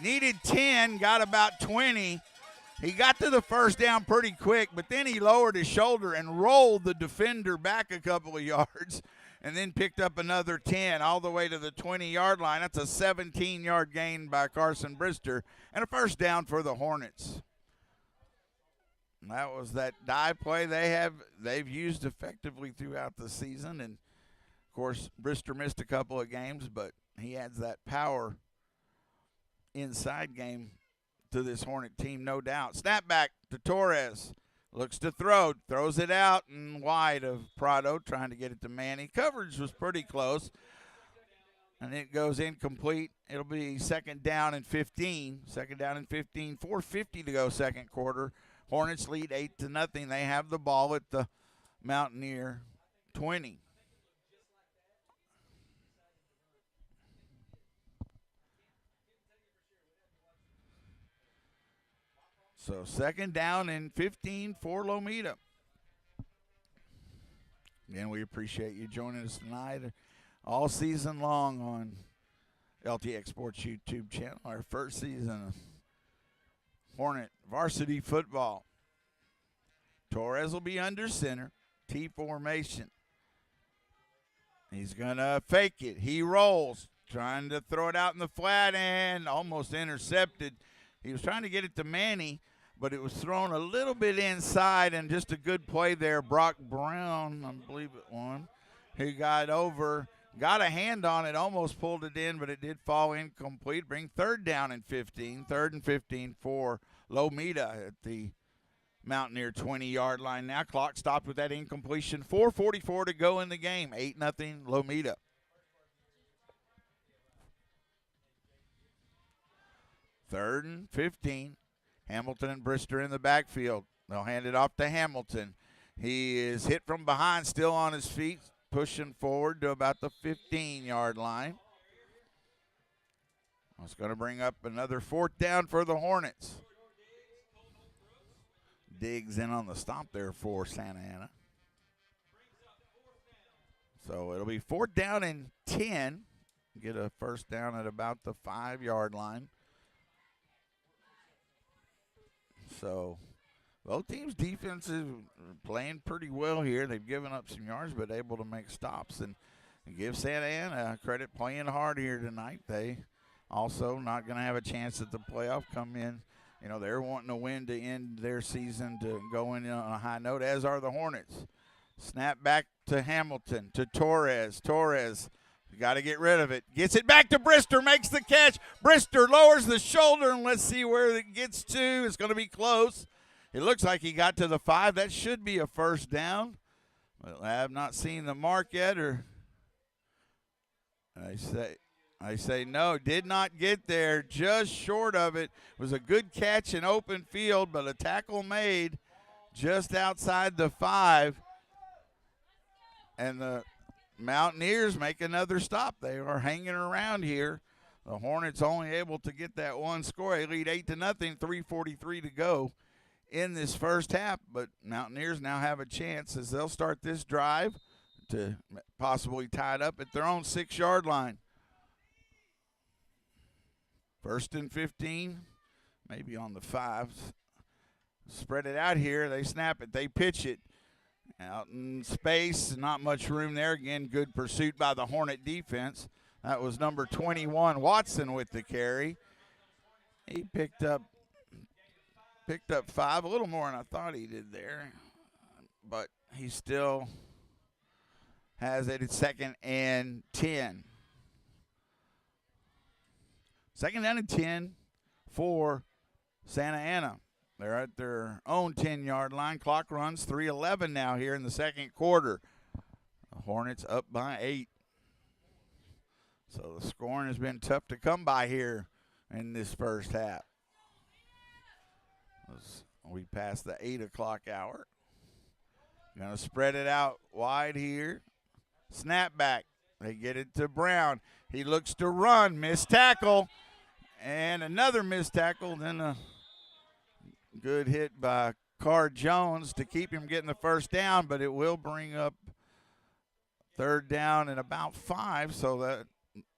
A: Needed 10, got about 20. He got to the first down pretty quick, but then he lowered his shoulder and rolled the defender back a couple of yards and then picked up another 10 all the way to the 20-yard line. That's a 17-yard gain by Carson Brister and a first down for the Hornets. And that was that dive play they've used effectively throughout the season. And, of course, Brister missed a couple of games, but he adds that power inside game to this Hornet team, no doubt. Snap back to Torres. Looks to throw. Throws it out and wide of Prado, trying to get it to Manny. Coverage was pretty close. And it goes incomplete. It'll be second down and 15. 4:50 to go second quarter. Hornets lead 8-0. They have the ball at the Mountaineer 20. So second down and 15 for Lomita. Again, we appreciate you joining us tonight all season long on LTX Sports YouTube channel. Our first season of Hornet varsity football. Torres will be under center. T formation. He's going to fake it. He rolls, trying to throw it out in the flat and almost intercepted. He was trying to get it to Manny, but it was thrown a little bit inside, and just a good play there. Brock Brown, I believe it won. He got over, got a hand on it, almost pulled it in, but it did fall incomplete. Bring third down and 15. Third and 15 for Lomita at the Mountaineer 20-yard line now. Clock stopped with that incompletion. 4:44 to go in the game. 8-0 Lomita. Third and 15. Hamilton and Brister in the backfield. They'll hand it off to Hamilton. He is hit from behind, still on his feet, pushing forward to about the 15-yard line. It's going to bring up another fourth down for the Hornets. Diggs in on the stop there for Santa Ana. So it'll be fourth down and 10. Get a first down at about the 5-yard line. So both teams' defenses playing pretty well here. They've given up some yards, but able to make stops. And give Santa Ana credit playing hard here tonight. They also not going to have a chance at the playoff. Come in, you know, they're wanting to win to end their season, to go in on a high note, as are the Hornets. Snap back to Hamilton, to Torres. Torres, got to get rid of it. Gets it back to Brister, makes the catch. Brister lowers the shoulder, and let's see where it gets to. It's going to be close. It looks like he got to the 5. That should be a first down. But I have not seen the mark yet, or I say no, did not get there, just short of it. It was a good catch in open field, but a tackle made just outside the 5. And the Mountaineers make another stop. They are hanging around here. The Hornets only able to get that one score. They lead 8-0, 3:43 to go in this first half. But Mountaineers now have a chance as they'll start this drive to possibly tie it up at their own 6-yard line. First and 15, maybe on the 5. Spread it out here. They snap it. They pitch it. Out in space, not much room there. Again, good pursuit by the Hornet defense. That was number 21, Watson, with the carry. He picked up 5, a little more than I thought he did there. But he still has it at second and 10. Second down and 10 for Santa Ana. They're at their own 10-yard line. Clock runs 3:11 now here in the second quarter. The Hornets up by 8. So the scoring has been tough to come by here in this first half. As we pass the 8 o'clock hour. Going to spread it out wide here. Snap back. They get it to Brown. He looks to run. Missed tackle. And another missed tackle. Then a good hit by Carr Jones to keep him getting the first down, but it will bring up third down and about 5. So that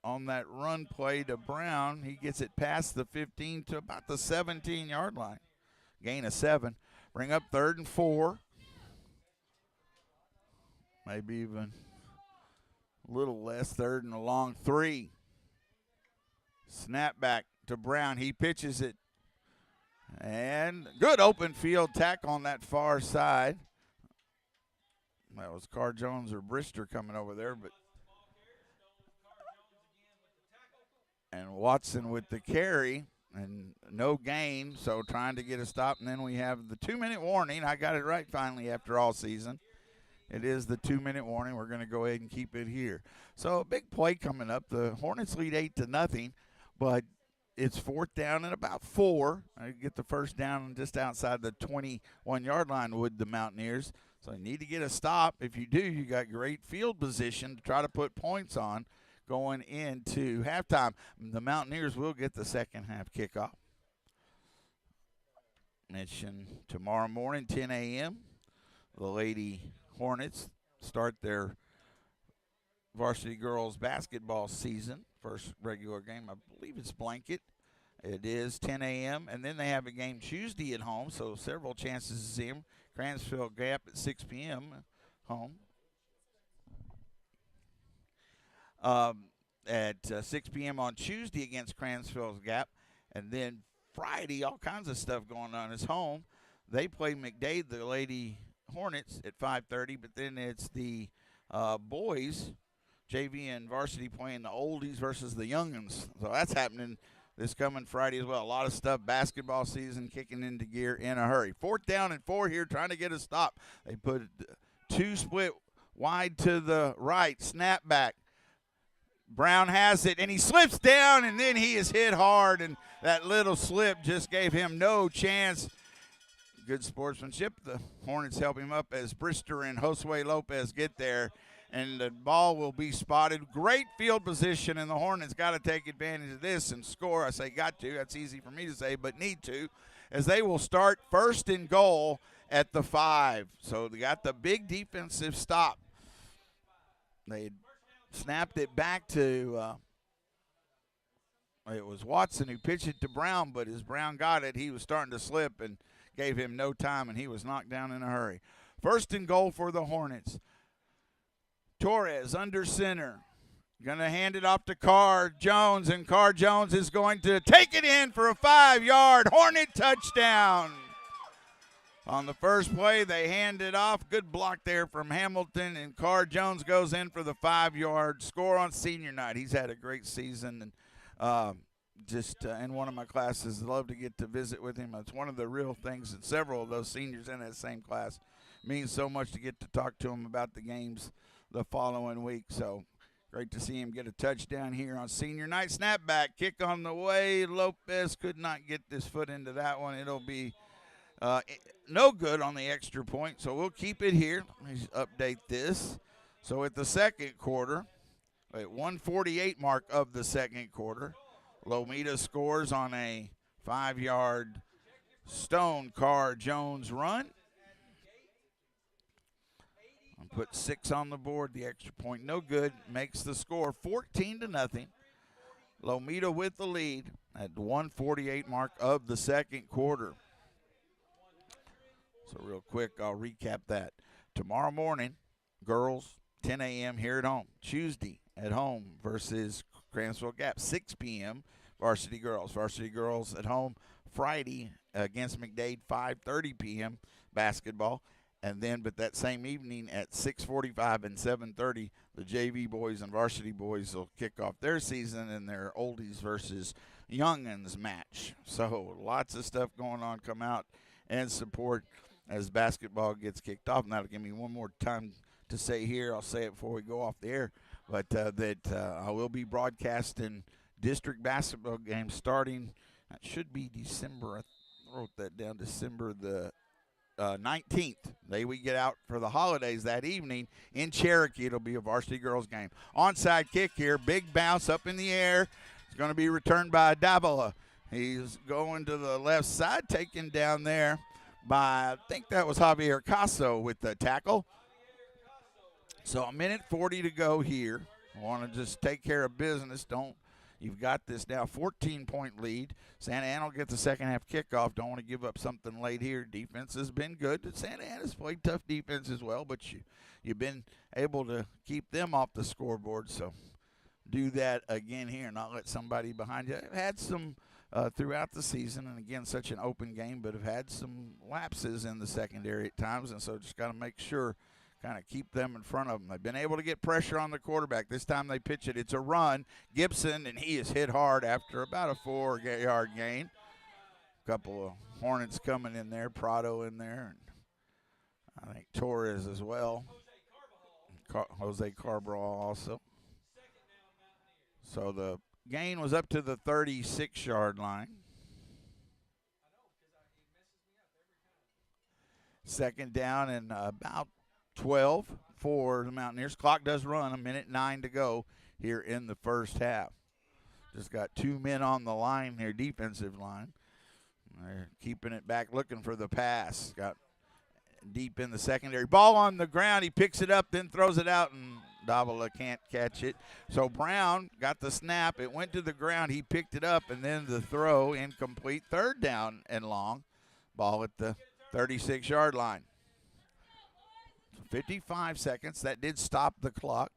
A: on that run play to Brown, he gets it past the 15 to about the 17-yard line. Gain of 7. Bring up third and 4. Maybe even a little less. Third and a long 3. Snap back to Brown. He pitches it. And good open field tackle on that far side. That was Carr Jones or Brister coming over there, but and Watson with the carry and no gain, so trying to get a stop. And then we have the 2-minute warning. I got it right finally after all season. It is the 2-minute warning. We're going to go ahead and keep it here. So a big play coming up. The Hornets lead 8-0, but it's fourth down and about 4. I get the first down just outside the 21-yard line with the Mountaineers. So you need to get a stop. If you do, you got great field position to try to put points on going into halftime. The Mountaineers will get the second half kickoff. Mention tomorrow morning, 10 a.m., the Lady Hornets start their varsity girls basketball season. First regular game, I believe it's Blanket. It is 10 a.m. And then they have a game Tuesday at home, so several chances to see them. Cransville Gap at 6 p.m. home. At 6 p.m. on Tuesday against Cransville's Gap. And then Friday, all kinds of stuff going on. It's home. They play McDade, the Lady Hornets, at 5:30, but then it's the boys, JV and varsity, playing the oldies versus the youngins. So that's happening this coming Friday as well. A lot of stuff, basketball season kicking into gear in a hurry. 4th down and 4 here, trying to get a stop. They put 2 split wide to the right, snap back. Brown has it, and he slips down, and then he is hit hard, and that little slip just gave him no chance. Good sportsmanship. The Hornets help him up as Brister and Josue Lopez get there, and the ball will be spotted. Great field position, and the Hornets got to take advantage of this and score. I say got to. That's easy for me to say, but need to, as they will start 1st and goal at the 5. So they got the big defensive stop. They snapped it back to it was Watson who pitched it to Brown, but as Brown got it, he was starting to slip and gave him no time, and he was knocked down in a hurry. 1st and goal for the Hornets. Torres under center. Going to hand it off to Carr Jones, and Carr Jones is going to take it in for a 5-yard Hornet touchdown. On the first play, they hand it off. Good block there from Hamilton, and Carr Jones goes in for the 5-yard score on senior night. He's had a great season, and just in one of my classes, I love to get to visit with him. It's one of the real things that several of those seniors in that same class means so much to get to talk to him about the games the following week. So great to see him get a touchdown here on senior night. Snapback, kick on the way. Lopez could not get this foot into that one. It'll be no good on the extra point, so we'll keep it here. Let me update this. So at the second quarter, at 1:48 mark of the second quarter, Lomita scores on a 5-yard Stone Carr Jones run. And put 6 on the board. The extra point no good. Makes the score 14-0. Lomita with the lead at the 1:48 mark of the second quarter. So real quick, I'll recap that. Tomorrow morning, girls, 10 a.m. here at home. Tuesday at home versus Cransville Gap, 6 p.m. Varsity girls. Varsity girls at home Friday against McDade, 5:30 p.m. basketball. And then, but that same evening at 6:45 and 7:30, the JV boys and varsity boys will kick off their season in their oldies versus youngins match. So lots of stuff going on. Come out and support as basketball gets kicked off. And that'll give me one more time to say here. I'll say it before we go off the air, but I will be broadcasting district basketball games starting. That should be December. I wrote that down. December the 19th. We get out for the holidays that evening in Cherokee. It'll be a varsity girls game. Onside kick here. Big bounce up in the air. It's going to be returned by Davila. He's going to the left side, taken down there by, I think that was Javier Caso with the tackle. So 1:40 to go here. I want to just take care of business. You've got this now 14-point lead. Santa Ana will get the second half kickoff. Don't want to give up something late here. Defense has been good. Santa Ana's played tough defense as well, but you've been able to keep them off the scoreboard. So do that again here, not let somebody behind you. I've had some throughout the season, and again, such an open game, but have had some lapses in the secondary at times, and so just got to make sure, kind of keep them in front of them. They've been able to get pressure on the quarterback. This time they pitch it. It's a run. Gibson, and he is hit hard after about a 4-yard gain. A couple of Hornets coming in there, Prado in there, and I think Torres as well. Jose Carbral also. So the gain was up to the 36-yard line. Second down and about 12 for the Mountaineers. Clock does run, 1:09 to go here in the first half. Just got 2 men on the line here, defensive line. They're keeping it back, looking for the pass. Got deep in the secondary. Ball on the ground. He picks it up, then throws it out, and Davila can't catch it. So Brown got the snap. It went to the ground. He picked it up, and then the throw incomplete. Third down and long. Ball at the 36-yard line. 55 seconds. That did stop the clock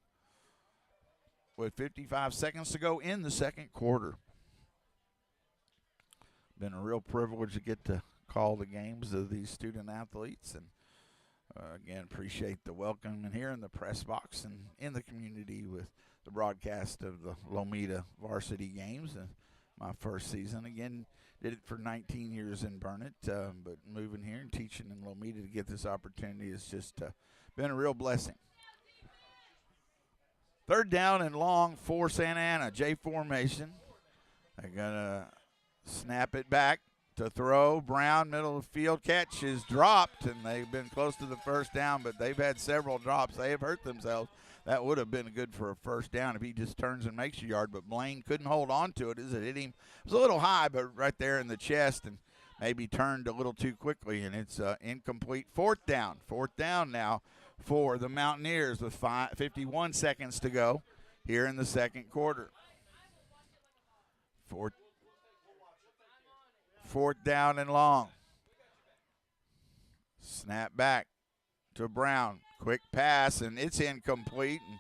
A: with 55 seconds to go in the second quarter. Been a real privilege to get to call the games of these student athletes, and again, appreciate the welcome and here in the press box and in the community with the broadcast of the Lomita varsity games. And my first season, again, did it for 19 years in Burnett, but moving here and teaching in Lomita to get this opportunity has just been a real blessing. Third down and long for Santa Ana. J formation. They're going to snap it back to throw. Brown, middle of the field. Catch is dropped, and they've been close to the first down, but they've had several drops. They have hurt themselves. That would have been good for a first down if he just turns and makes a yard, but Blaine couldn't hold on to it as it hit him. It was a little high, but right there in the chest, and maybe turned a little too quickly, and it's incomplete. Fourth down. Fourth down now for the Mountaineers with 51 seconds to go here in the second quarter. Fourth down and long. Snap back to Brown. Quick pass, and it's incomplete and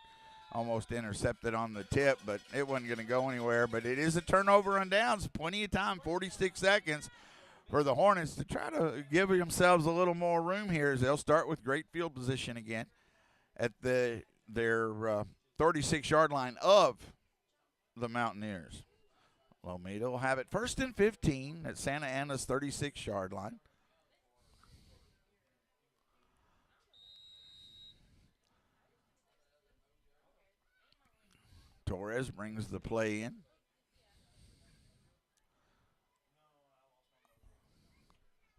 A: almost intercepted on the tip, but it wasn't going to go anywhere. But it is a turnover on downs. Plenty of time, 46 seconds for the Hornets to try to give themselves a little more room here as they'll start with great field position again at their 36-yard line of the Mountaineers. Lomita will have it first and 15 at Santa Ana's 36-yard line. Torres brings the play in.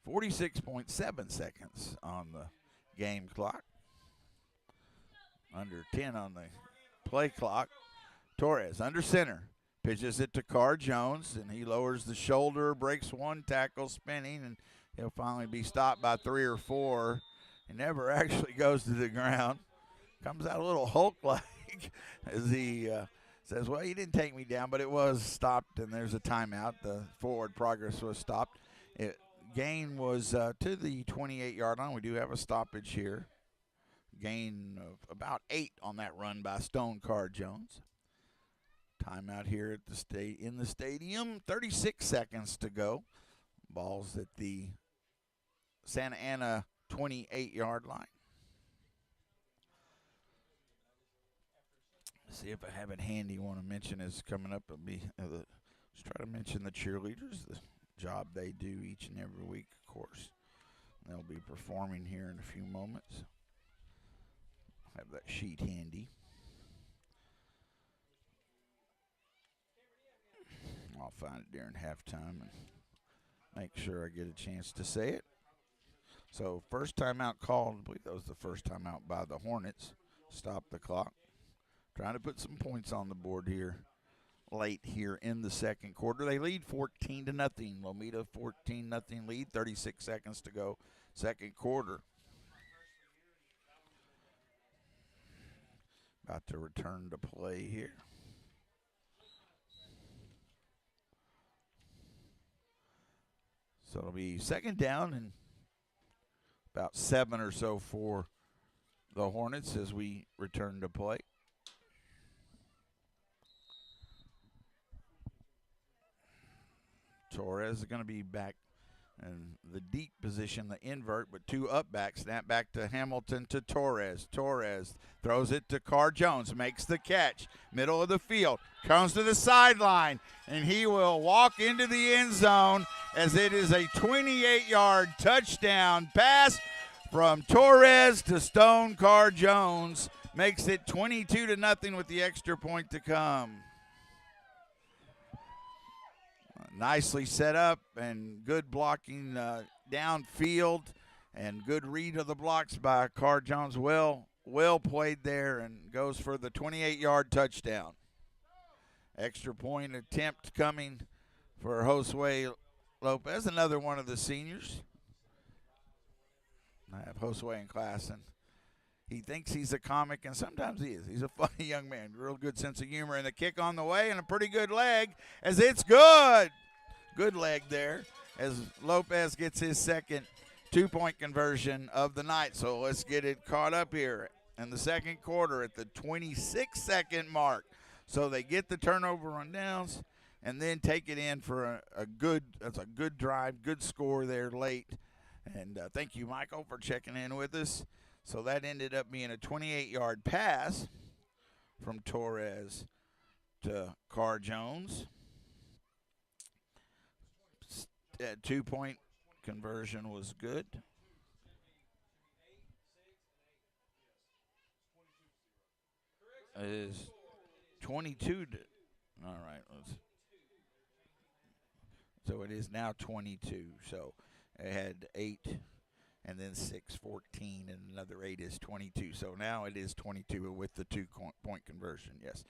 A: .7 seconds on the game clock. Under 10 on the play clock. Torres under center. Pitches it to Carr Jones, and he lowers the shoulder, breaks one tackle, spinning, and he'll finally be stopped by 3 or 4. He never actually goes to the ground. Comes out a little Hulk-like as he says, well, you didn't take me down, but it was stopped, and there's a timeout. The forward progress was stopped. Gain was to the 28-yard line. We do have a stoppage here. Gain of about 8 on that run by Stone Carr Jones. Timeout here at in the stadium. 36 seconds to go. Ball's at the Santa Ana 28-yard line. See if I have it handy. Want to mention is coming up. It'll be just try to mention the cheerleaders, the job they do each and every week, of course. They'll be performing here in a few moments. Have that sheet handy. I'll find it during halftime and make sure I get a chance to say it. So first timeout called. I believe that was the first timeout by the Hornets. Stop the clock. Trying to put some points on the board here late here in the second quarter. They lead 14-0. Lomita 14-0 lead. 36 seconds to go. Second quarter. About to return to play here. So it'll be second down and about 7 or so for the Hornets as we return to play. Torres is going to be back in the deep position, the invert, with 2 up backs. Snap back to Hamilton to Torres. Torres throws it to Carr Jones, makes the catch. Middle of the field, comes to the sideline, and he will walk into the end zone as it is a 28-yard touchdown pass from Torres to Stone Carr Jones. Makes it 22-0 with the extra point to come. Nicely set up and good blocking downfield and good read of the blocks by Carr Jones. Well played there and goes for the 28-yard touchdown. Extra point attempt coming for Josue Lopez, another one of the seniors. I have Josue in class, and he thinks he's a comic, and sometimes he is. He's a funny young man, real good sense of humor, and the kick on the way and a pretty good leg as it's good. Good leg there as Lopez gets his second 2-point conversion of the night. So let's get it caught up here in the second quarter at the 26-second mark. So they get the turnover on downs and then take it in for a good drive, good score there late. And thank you, Michael, for checking in with us. So that ended up being a 28-yard pass from Torres to Carr Jones. 2-point conversion was good. It is 22 to, all right, so it is now 22. So it had 8 and then 6, 14, and another 8 is 22. So now it is 22 with the 2-point conversion, yes.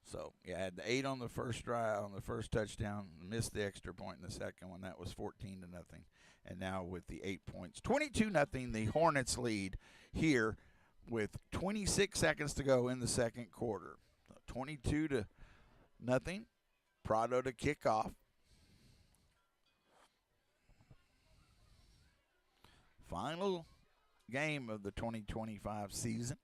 A: So, yeah, I had the 8 on the first drive, on the first touchdown, missed the extra point in the second one. That was 14 to nothing. And now with the 8 points, 22-0, the Hornets lead here with 26 seconds to go in the second quarter. 22 to nothing. Prado to kick off. Final game of the 2025 season.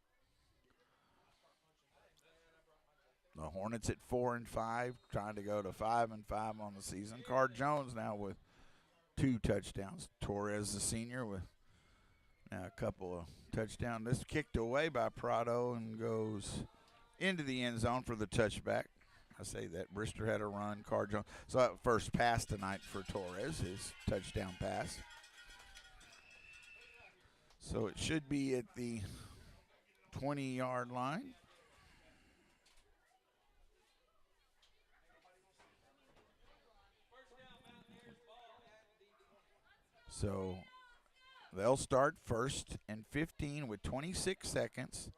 A: The Hornets at 4-5, trying to go to 5-5 on the season. Carr Jones now with 2 touchdowns. Torres, the senior, with now a couple of touchdowns. This kicked away by Prado and goes into the end zone for the touchback. I say that Brister had a run. Carr Jones. So that first pass tonight for Torres, his touchdown pass. So it should be at the 20-yard line. So they'll start 1st and 15 with 26 seconds.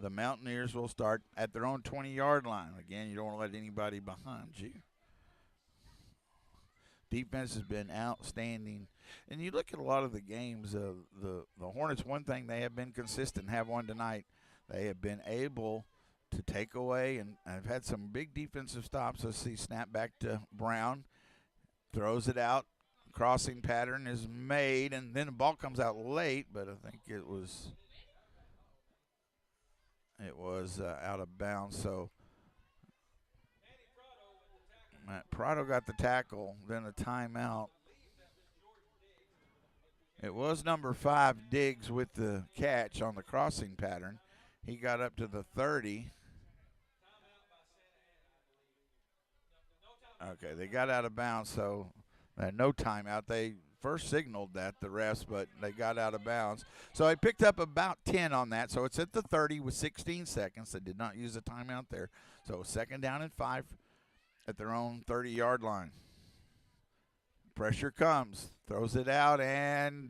A: The Mountaineers will start at their own 20-yard line. Again, you don't want to let anybody behind you. Defense has been outstanding. And you look at a lot of the games, the Hornets, one thing, they have been consistent, have one tonight. They have been able to take away, and I've had some big defensive stops. Let's see, snap back to Brown, throws it out. Crossing pattern is made, and then the ball comes out late, but I think it was out of bounds. So Matt Prado got the tackle, then a timeout. It was number 5, Diggs, with the catch on the crossing pattern. He got up to the 30. Okay, they got out of bounds, so no timeout. They first signaled that, the refs, but they got out of bounds. So they picked up about 10 on that. So it's at the 30 with 16 seconds. They did not use a timeout there. So 2nd down and 5 at their own 30-yard line. Pressure comes, throws it out, and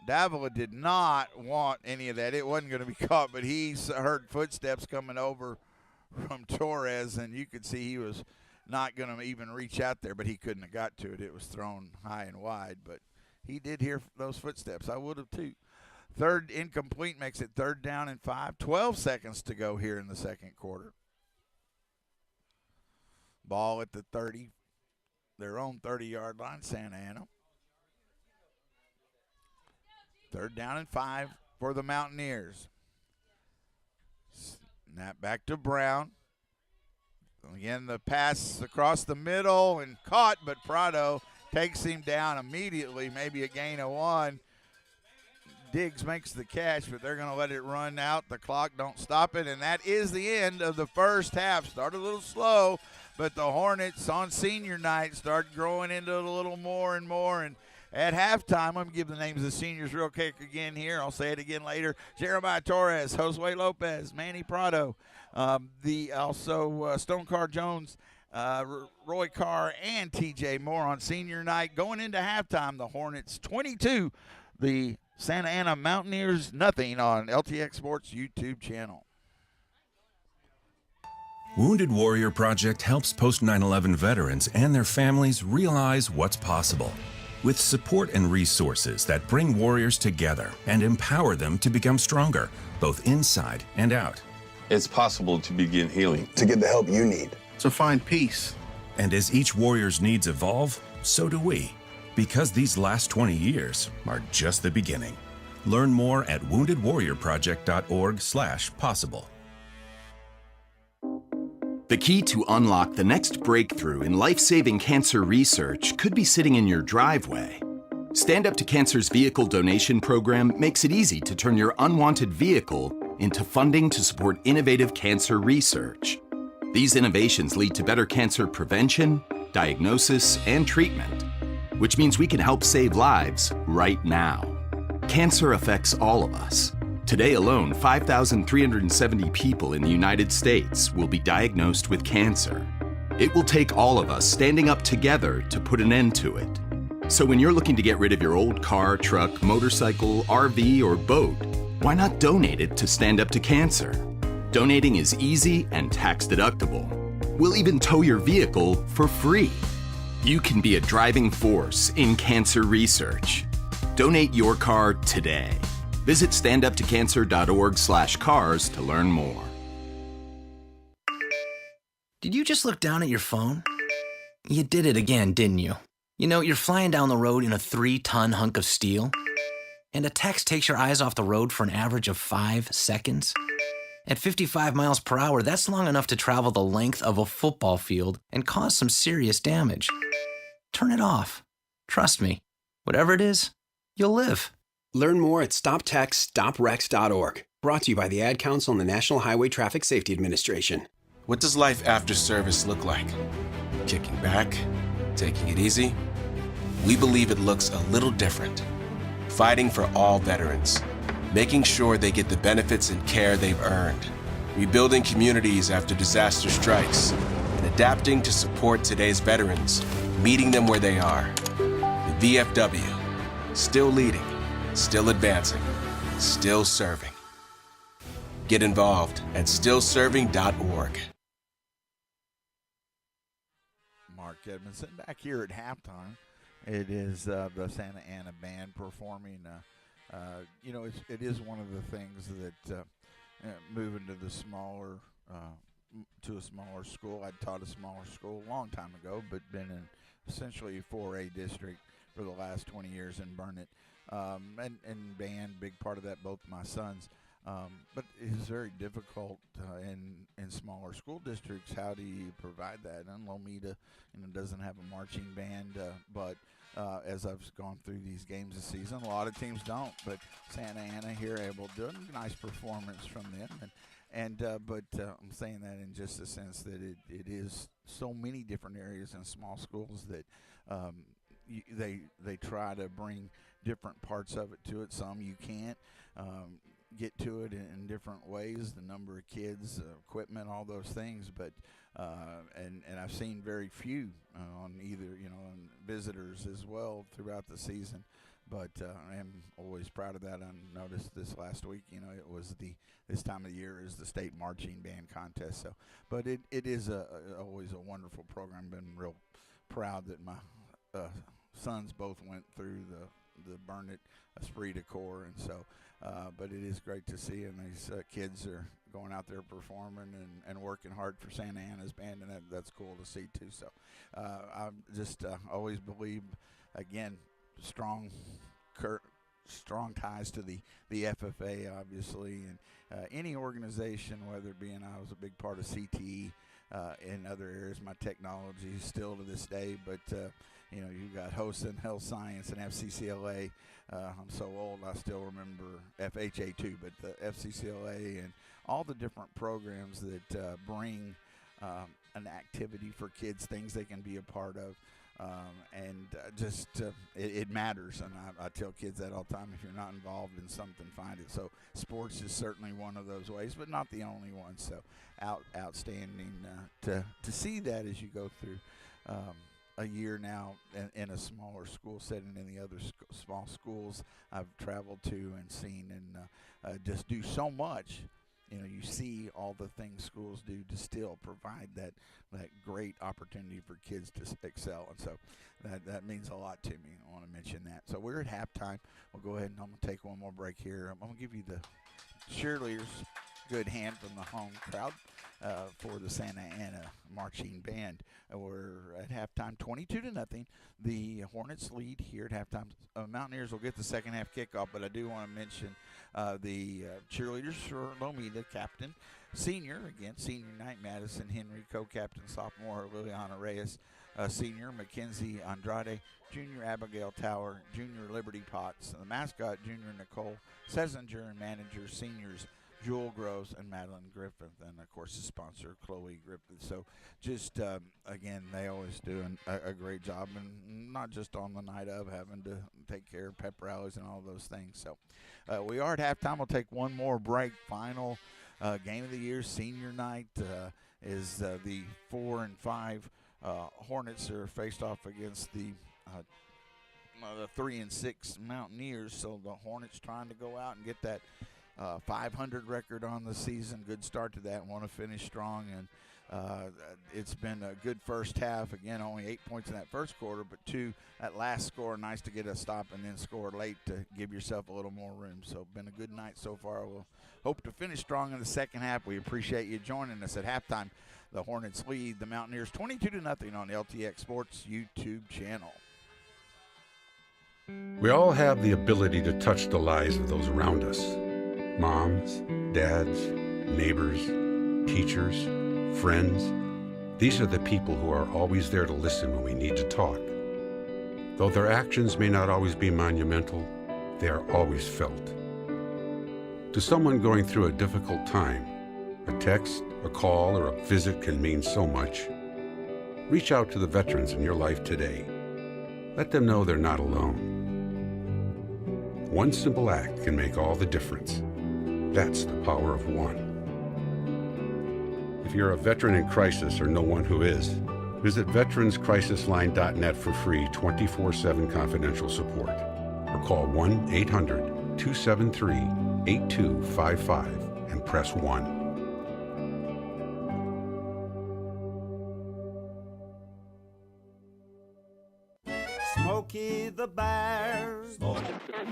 A: Davila did not want any of that. It wasn't going to be caught, but he heard footsteps coming over from Torres, and you could see he was not going to even reach out there, but he couldn't have got to it. It was thrown high and wide, but he did hear those footsteps. I would have too. 3rd incomplete makes it 3rd down and 5. 12 seconds to go here in the second quarter. Ball at the 30, their own 30-yard line, Santa Ana. 3rd down and 5 for the Mountaineers. Snap back to Brown. Again, the pass across the middle and caught, but Prado takes him down immediately, maybe a gain of 1. Diggs makes the catch, but they're going to let it run out. The clock don't stop it, and that is the end of the first half. Started a little slow, but the Hornets on senior night start growing into it a little more and more. And at halftime, I'm going to give the names of the seniors real quick again here. I'll say it again later. Jeremiah Torres, Josue Lopez, Manny Prado, Stone Carr Jones, Roy Carr, and TJ Moore on senior night. Going into halftime, the Hornets 22, the Santa Ana Mountaineers nothing on LTX Sports YouTube channel.
G: Wounded Warrior Project helps post 9/11 veterans and their families realize what's possible. With support and resources that bring warriors together and empower them to become stronger, both inside and out.
H: It's possible to begin healing.
I: To get the help you need.
J: To find peace.
G: And as each warrior's needs evolve, so do we. Because these last 20 years are just the beginning. Learn more at woundedwarriorproject.org/possible.
I: The key to unlock the next breakthrough in life-saving cancer research could be sitting in your driveway. Stand Up to Cancer's vehicle donation program makes it easy to turn your unwanted vehicle into funding to support innovative cancer research. These innovations lead to better cancer prevention, diagnosis, and treatment, which means we can help save lives right now. Cancer affects all of us. Today alone, 5,370 people in the United States will be diagnosed with cancer. It will take all of us standing up together to put an end to it. So when you're looking to get rid of your old car, truck, motorcycle, RV, or boat, why not donate it to Stand Up to Cancer? Donating is easy and tax deductible. We'll even tow your vehicle for free. You can be a driving force in cancer research. Donate your car today. Visit standuptocancer.org/cars to learn more.
J: Did you just look down at your phone? You did it again, didn't you? You know, you're flying down the road in a 3-ton hunk of steel, and a text takes your eyes off the road for an average of 5 seconds. At 55 miles per hour, that's long enough to travel the length of a football field and cause some serious damage. Turn it off. Trust me, whatever it is, you'll live.
K: Learn more at stoptextsstopwrecks.org. Brought to you by the Ad Council and the National Highway Traffic Safety Administration.
L: What does life after service look like? Kicking back? Taking it easy? We believe it looks a little different. Fighting for all veterans. Making sure they get the benefits and care they've earned. Rebuilding communities after disaster strikes. And adapting to support today's veterans. Meeting them where they are. The VFW. Still leading. Still advancing. Still serving. Get involved at stillserving.org.
A: Mark Edmondson back here at halftime. It is the Santa Ana Band performing. It is one of the things that moving to the smaller to a smaller school. I taught a smaller school a long time ago, but been in essentially a 4A district for the last 20 years in Burnett. And band, big part of that, both my sons. But it's very difficult in smaller school districts. How do you provide that? And Lomita, doesn't have a marching band, but as I've gone through these games this season, a lot of teams don't. But Santa Ana here able to do a nice performance from them, but I'm saying that in just the sense that it is so many different areas in small schools that they try to bring different parts of it to it. Some you can't get to it in different ways, the number of kids, equipment, all those things, but and I've seen very few on either, on visitors as well throughout the season, but I am always proud of that. I noticed this last week, it was this time of the year is the state marching band contest, so, but it is always a wonderful program. Been real proud that my sons both went through the Burnett Esprit de Corps, and so but it is great to see, and these kids are going out there performing and working hard for Santa Ana's band, and that's cool to see too. So I just always believe, again, strong ties to the FFA, obviously, and any organization, whether it be, and I was a big part of CTE in other areas, my technology still to this day, but you've got host and health science and FCCLA. I'm so old, I still remember FHA too, but the FCCLA and all the different programs that bring an activity for kids, things they can be a part of. It matters, and I tell kids that all the time. If you're not involved in something, find it. So sports is certainly one of those ways, but not the only one. So outstanding to see that as you go through a year now in a smaller school setting. In the other small schools I've traveled to and seen, and just do so much. You see all the things schools do to still provide that great opportunity for kids to excel. And so that means a lot to me. I want to mention that. So we're at halftime. We'll go ahead and I'm going to take one more break here. I'm going to give you the cheerleaders good hand from the home crowd. for the Santa Ana Marching Band. We're at halftime, 22-0. The Hornets lead here at halftime. Mountaineers will get the second half kickoff, but I do want to mention the cheerleaders for Lomita, captain, senior night, Madison Henry, co-captain, sophomore Liliana Reyes, senior Mackenzie Andrade, junior Abigail Tower, junior Liberty Potts, the mascot junior Nicole Sessinger, and manager seniors Jewel Groves and Madeline Griffith, and of course the sponsor Chloe Griffith. So just again, they always do a great job, and not just on the night of having to take care of pep rallies and all those things. So we are at halftime. We'll take one more break. Final game of the year, senior night, is the 4 and 5 Hornets are faced off against the 3 and 6 Mountaineers. So the Hornets trying to go out and get that 500 record on the season. Good start to that. Want to finish strong, and it's been a good first half. Again, only 8 points in that first quarter, but 2 at last score. Nice to get a stop and then score late to give yourself a little more room. So been a good night so far. We'll hope to finish strong in the second half. We appreciate you joining us at halftime. The Hornets lead the Mountaineers 22-0 on the LTX Sports YouTube channel.
E: We all have the ability to touch the lives of those around us. Moms, dads, neighbors, teachers, friends. These are the people who are always there to listen when we need to talk. Though their actions may not always be monumental, they are always felt. To someone going through a difficult time, a text, a call, or a visit can mean so much. Reach out to the veterans in your life today. Let them know they're not alone. One simple act can make all the difference. That's the power of one. If you're a veteran in crisis or know one who is, visit veteranscrisisline.net for free 24/7 confidential support, or call 1-800-273-8255 and press 1.
M: Smokey the Bear.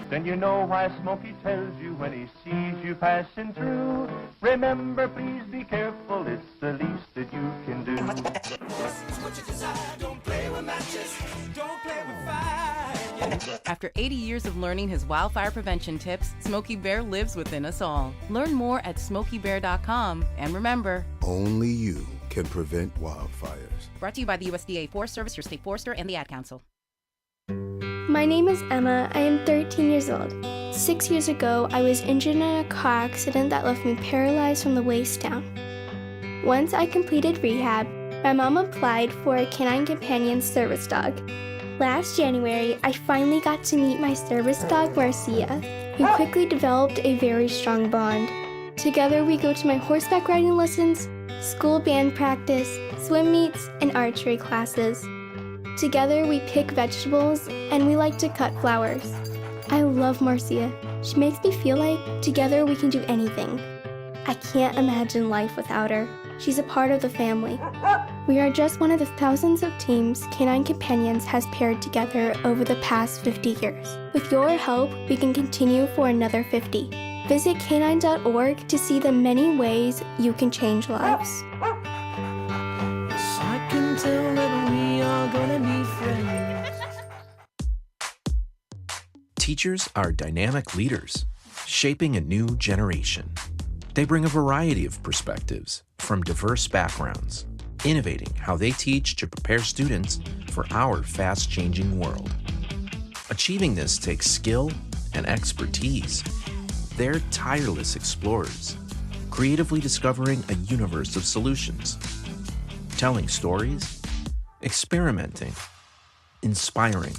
N: Then you know why Smokey tells you when he sees you passing through. Remember, please be careful, it's the least that you can do.
M: What you desire, don't play with matches, don't play with fire.
O: After 80 years of learning his wildfire prevention tips, Smokey Bear lives within us all. Learn more at SmokeyBear.com, and remember,
P: only you can prevent wildfires.
O: Brought to you by the USDA Forest Service, your state forester, and the Ad Council.
C: My name is Emma. I am 13 years old. 6 years ago, I was injured in a car accident that left me paralyzed from the waist down. Once I completed rehab, my mom applied for a Canine Companion service dog. Last January, I finally got to meet my service dog, Marcia. We quickly developed a very strong bond. Together, we go to my horseback riding lessons, school band practice, swim meets, and archery classes. Together, we pick vegetables, and we like to cut flowers. I love Marcia. She makes me feel like together we can do anything. I can't imagine life without her. She's a part of the family. We are just one of the thousands of teams Canine Companions has paired together over the past 50 years. With your help, we can continue for another 50. Visit canine.org to see the many ways you can change lives.
D: I can tell that we are gonna be friends.
F: Teachers are dynamic leaders, shaping a new generation. They bring a variety of perspectives from diverse backgrounds, innovating how they teach to prepare students for our fast-changing world. Achieving this takes skill and expertise. They're tireless explorers, creatively discovering a universe of solutions, telling stories, experimenting, inspiring,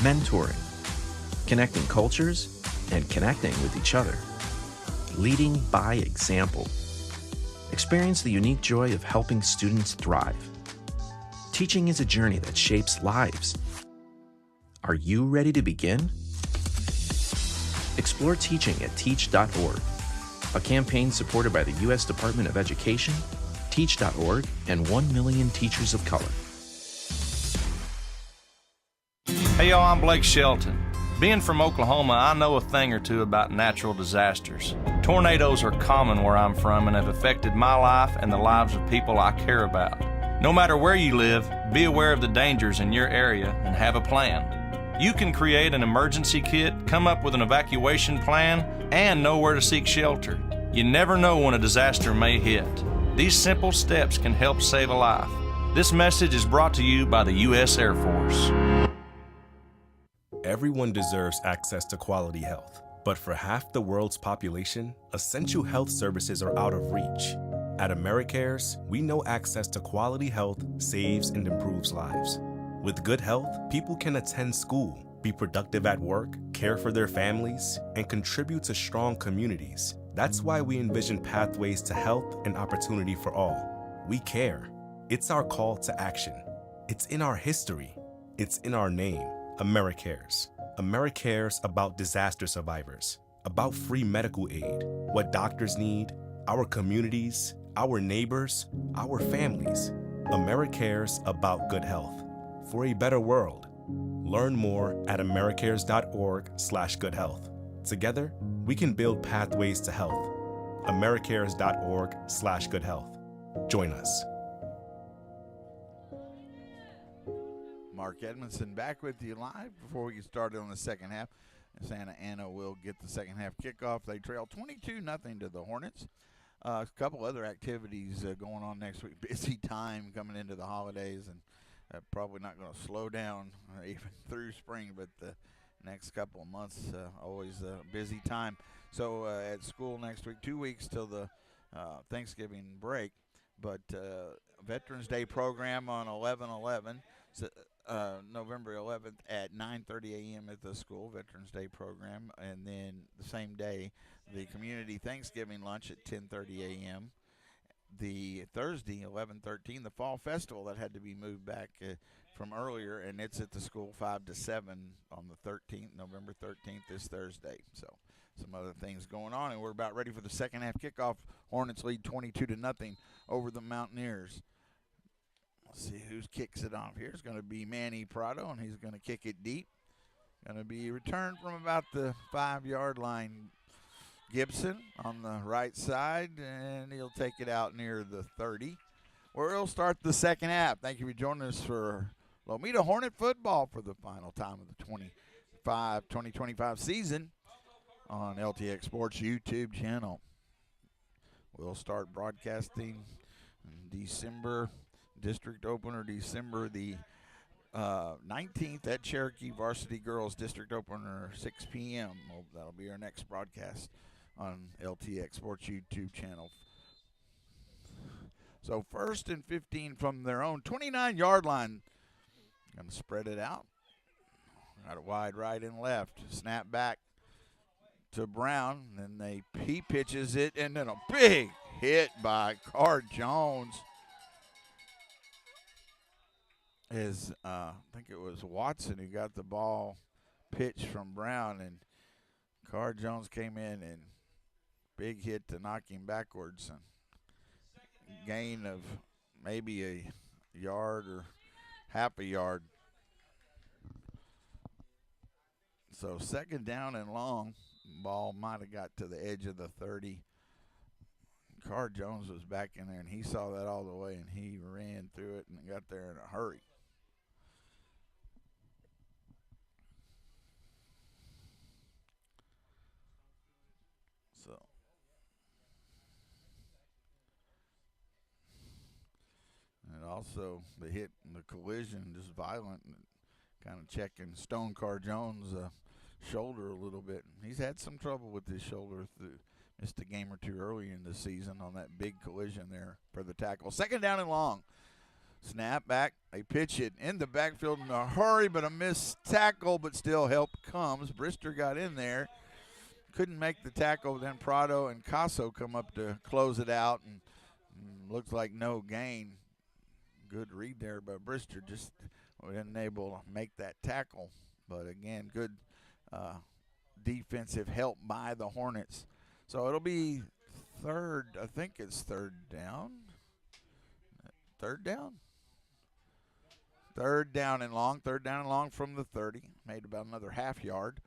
F: mentoring, connecting cultures, and connecting with each other, leading by example. Experience the unique joy of helping students thrive. Teaching is a journey that shapes lives. Are you ready to begin? Explore teaching at teach.org, a campaign supported by the U.S. Department of Education, Teach.org, and 1 million teachers of color.
Q: Hey y'all, I'm Blake Shelton. Being from Oklahoma, I know a thing or two about natural disasters. Tornadoes are common where I'm from and have affected my life and the lives of people I care about. No matter where you live, be aware of the dangers in your area and have a plan. You can create an emergency kit, come up with an evacuation plan, and know where to seek shelter. You never know when a disaster may hit. These simple steps can help save a life. This message is brought to you by the U.S. Air Force.
R: Everyone deserves access to quality health, but for half the world's population, essential health services are out of reach. At AmeriCares, we know access to quality health saves and improves lives. With good health, people can attend school, be productive at work, care for their families, and contribute to strong communities. That's why we envision pathways to health and opportunity for all. We care. It's our call to action. It's in our history. It's in our name, AmeriCares. AmeriCares about disaster survivors, about free medical aid, what doctors need, our communities, our neighbors, our families. AmeriCares about good health. For a better world. Learn more at americares.org/goodhealth. Together, we can build pathways to health. americares.org/goodhealth. Join us.
A: Mark Edmondson back with you live before we get started on the second half. Santa Ana will get the second half kickoff. They trail 22-0 to the Hornets. A couple other activities going on next week. Busy time coming into the holidays, and probably not going to slow down even through spring, but the next couple of months, always a busy time. So at school next week, 2 weeks till the Thanksgiving break, but Veterans Day program on 11/11, November 11th at 9:30 a.m. at the school, Veterans Day program, and then the same day, the community Thanksgiving lunch at 10:30 a.m. The Thursday, 11/13, the Fall Festival that had to be moved back from earlier, and it's at the school 5 to 7 on the 13th, November 13th, this Thursday. So some other things going on, and we're about ready for the second half kickoff. Hornets lead 22-0 over the Mountaineers. Let's see who kicks it off here. It's going to be Manny Prado, and he's going to kick it deep. Going to be returned from about the 5-yard line. Gibson on the right side, and he'll take it out near the 30, where he'll start the second half. Thank you for joining us for Lomita Hornet football for the final time of the 2025 season on LTX Sports YouTube channel. We'll start broadcasting December, district opener, December the 19th at Cherokee Varsity Girls District Opener, 6 p.m. Well, that'll be our next broadcast on LTX Sports YouTube channel. So 1st and 15 from their own 29-yard line. Going to spread it out. Got a wide right and left. Snap back to Brown. Then he pitches it, and then a big hit by Card Jones. I think it was Watson who got the ball pitched from Brown, and Card Jones came in and big hit to knock him backwards. And gain of maybe a yard or half a yard. So second down and long. Ball might have got to the edge of the 30. Card Jones was back in there, and he saw that all the way, and he ran through it and got there in a hurry. And also the hit and the collision, just violent, and kind of checking Stone Car Jones' shoulder a little bit. He's had some trouble with his shoulder. Missed a game or two early in the season on that big collision there for the tackle. Second down and long. Snap back. They pitch it in the backfield in a hurry, but a missed tackle, but still help comes. Brister got in there. Couldn't make the tackle. Then Prado and Casso come up to close it out, and looks like no gain. Good read there by Brister, just wasn't able to make that tackle. But again, good defensive help by the Hornets. So it'll be third, I think it's third down. Third down? Third down and long from the 30. Made about another half yard.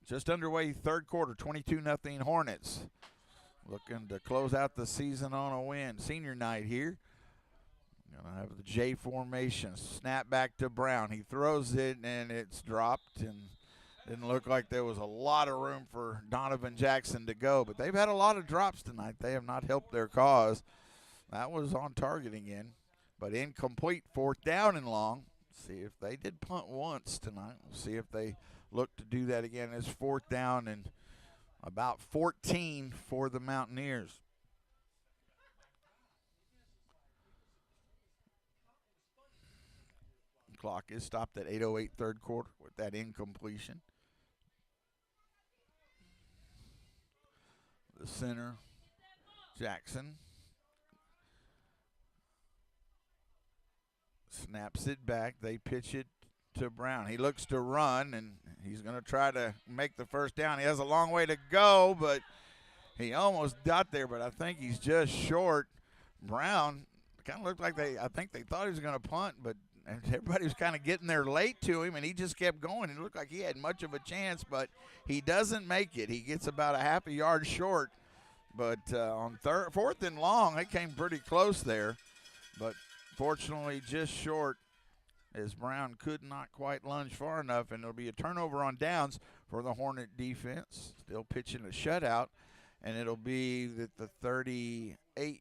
A: Just underway, third quarter, 22-0 Hornets. Looking to close out the season on a win. Senior night here. Gonna have the J formation. Snap back to Brown. He throws it and it's dropped, and didn't look like there was a lot of room for Donovan Jackson to go. But they've had a lot of drops tonight. They have not helped their cause. That was on target again, but incomplete. Fourth down and long. See if they did punt once tonight. We'll see if they look to do that again. It's fourth down and about 14 for the Mountaineers. Clock is stopped at 8:08 third quarter with that incompletion. The center, Jackson, snaps it back. They pitch it to Brown. He looks to run, and he's going to try to make the first down. He has a long way to go, but he almost got there, but I think he's just short. Brown kind of looked like I think they thought he was going to punt, but everybody was kind of getting there late to him, and he just kept going. It looked like he had much of a chance, but he doesn't make it. He gets about a half a yard short, but on fourth and long, they came pretty close there, but fortunately just short, as Brown could not quite lunge far enough, and it'll be a turnover on downs for the Hornet defense. Still pitching a shutout, and it'll be at the 38,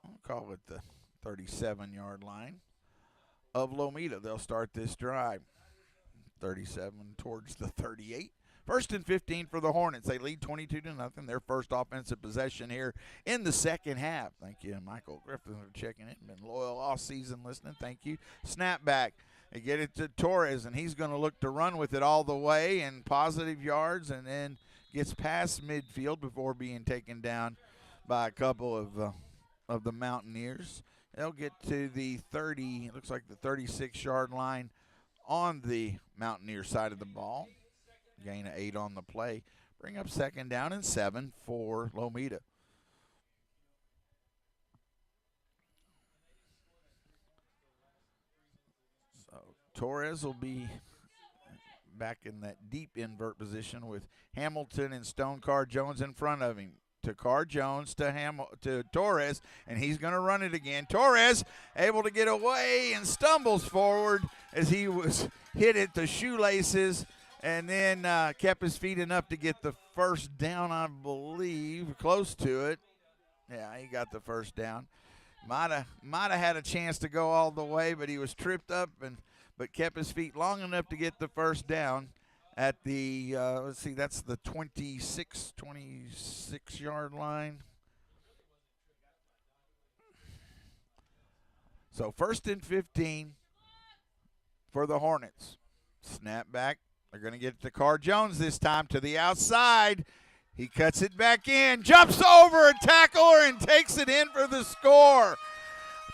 A: I'll call it the 37-yard line of Lomita. They'll start this drive. 37 towards the 38. First and 15 for the Hornets. They lead 22-0. Their first offensive possession here in the second half. Thank you, Michael Griffin, for checking in. Been loyal all season listening. Thank you. Snap back. They get it to Torres, and he's going to look to run with it all the way and positive yards, and then gets past midfield before being taken down by a couple of the Mountaineers. They'll get to the 30, it looks like the 36-yard line on the Mountaineer side of the ball. Gain of 8 on the play. Bring up second down and 7 for Lomita. So Torres will be back in that deep invert position with Hamilton and Stone Car Jones in front of him. To Car Jones to Torres, and he's going to run it again. Torres able to get away and stumbles forward as he was hit at the shoelaces, and then kept his feet enough to get the first down, I believe, close to it. Yeah, he got the first down. Might have had a chance to go all the way, but he was tripped up but kept his feet long enough to get the first down at the, let's see, that's the 26-yard line. So first and 15 for the Hornets. Snap back. They're going to get it to Car Jones this time to the outside. He cuts it back in, jumps over a tackler, and takes it in for the score.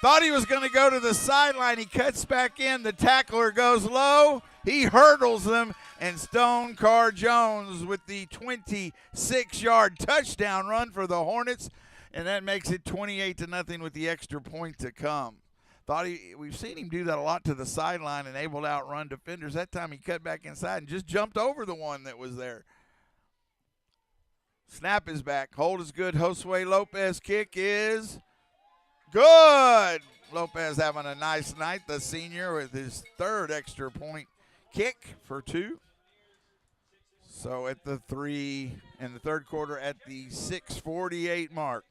A: Thought he was going to go to the sideline. He cuts back in. The tackler goes low. He hurdles them, and Stone Car Jones with the 26-yard touchdown run for the Hornets, and that makes it 28-0 with the extra point to come. We've seen him do that a lot to the sideline and able to outrun defenders. That time he cut back inside and just jumped over the one that was there. Snap is back. Hold is good. Josue Lopez kick is good. Lopez having a nice night, the senior, with his third extra point kick for 2. So at the 3 in the third quarter at the 6:48 mark.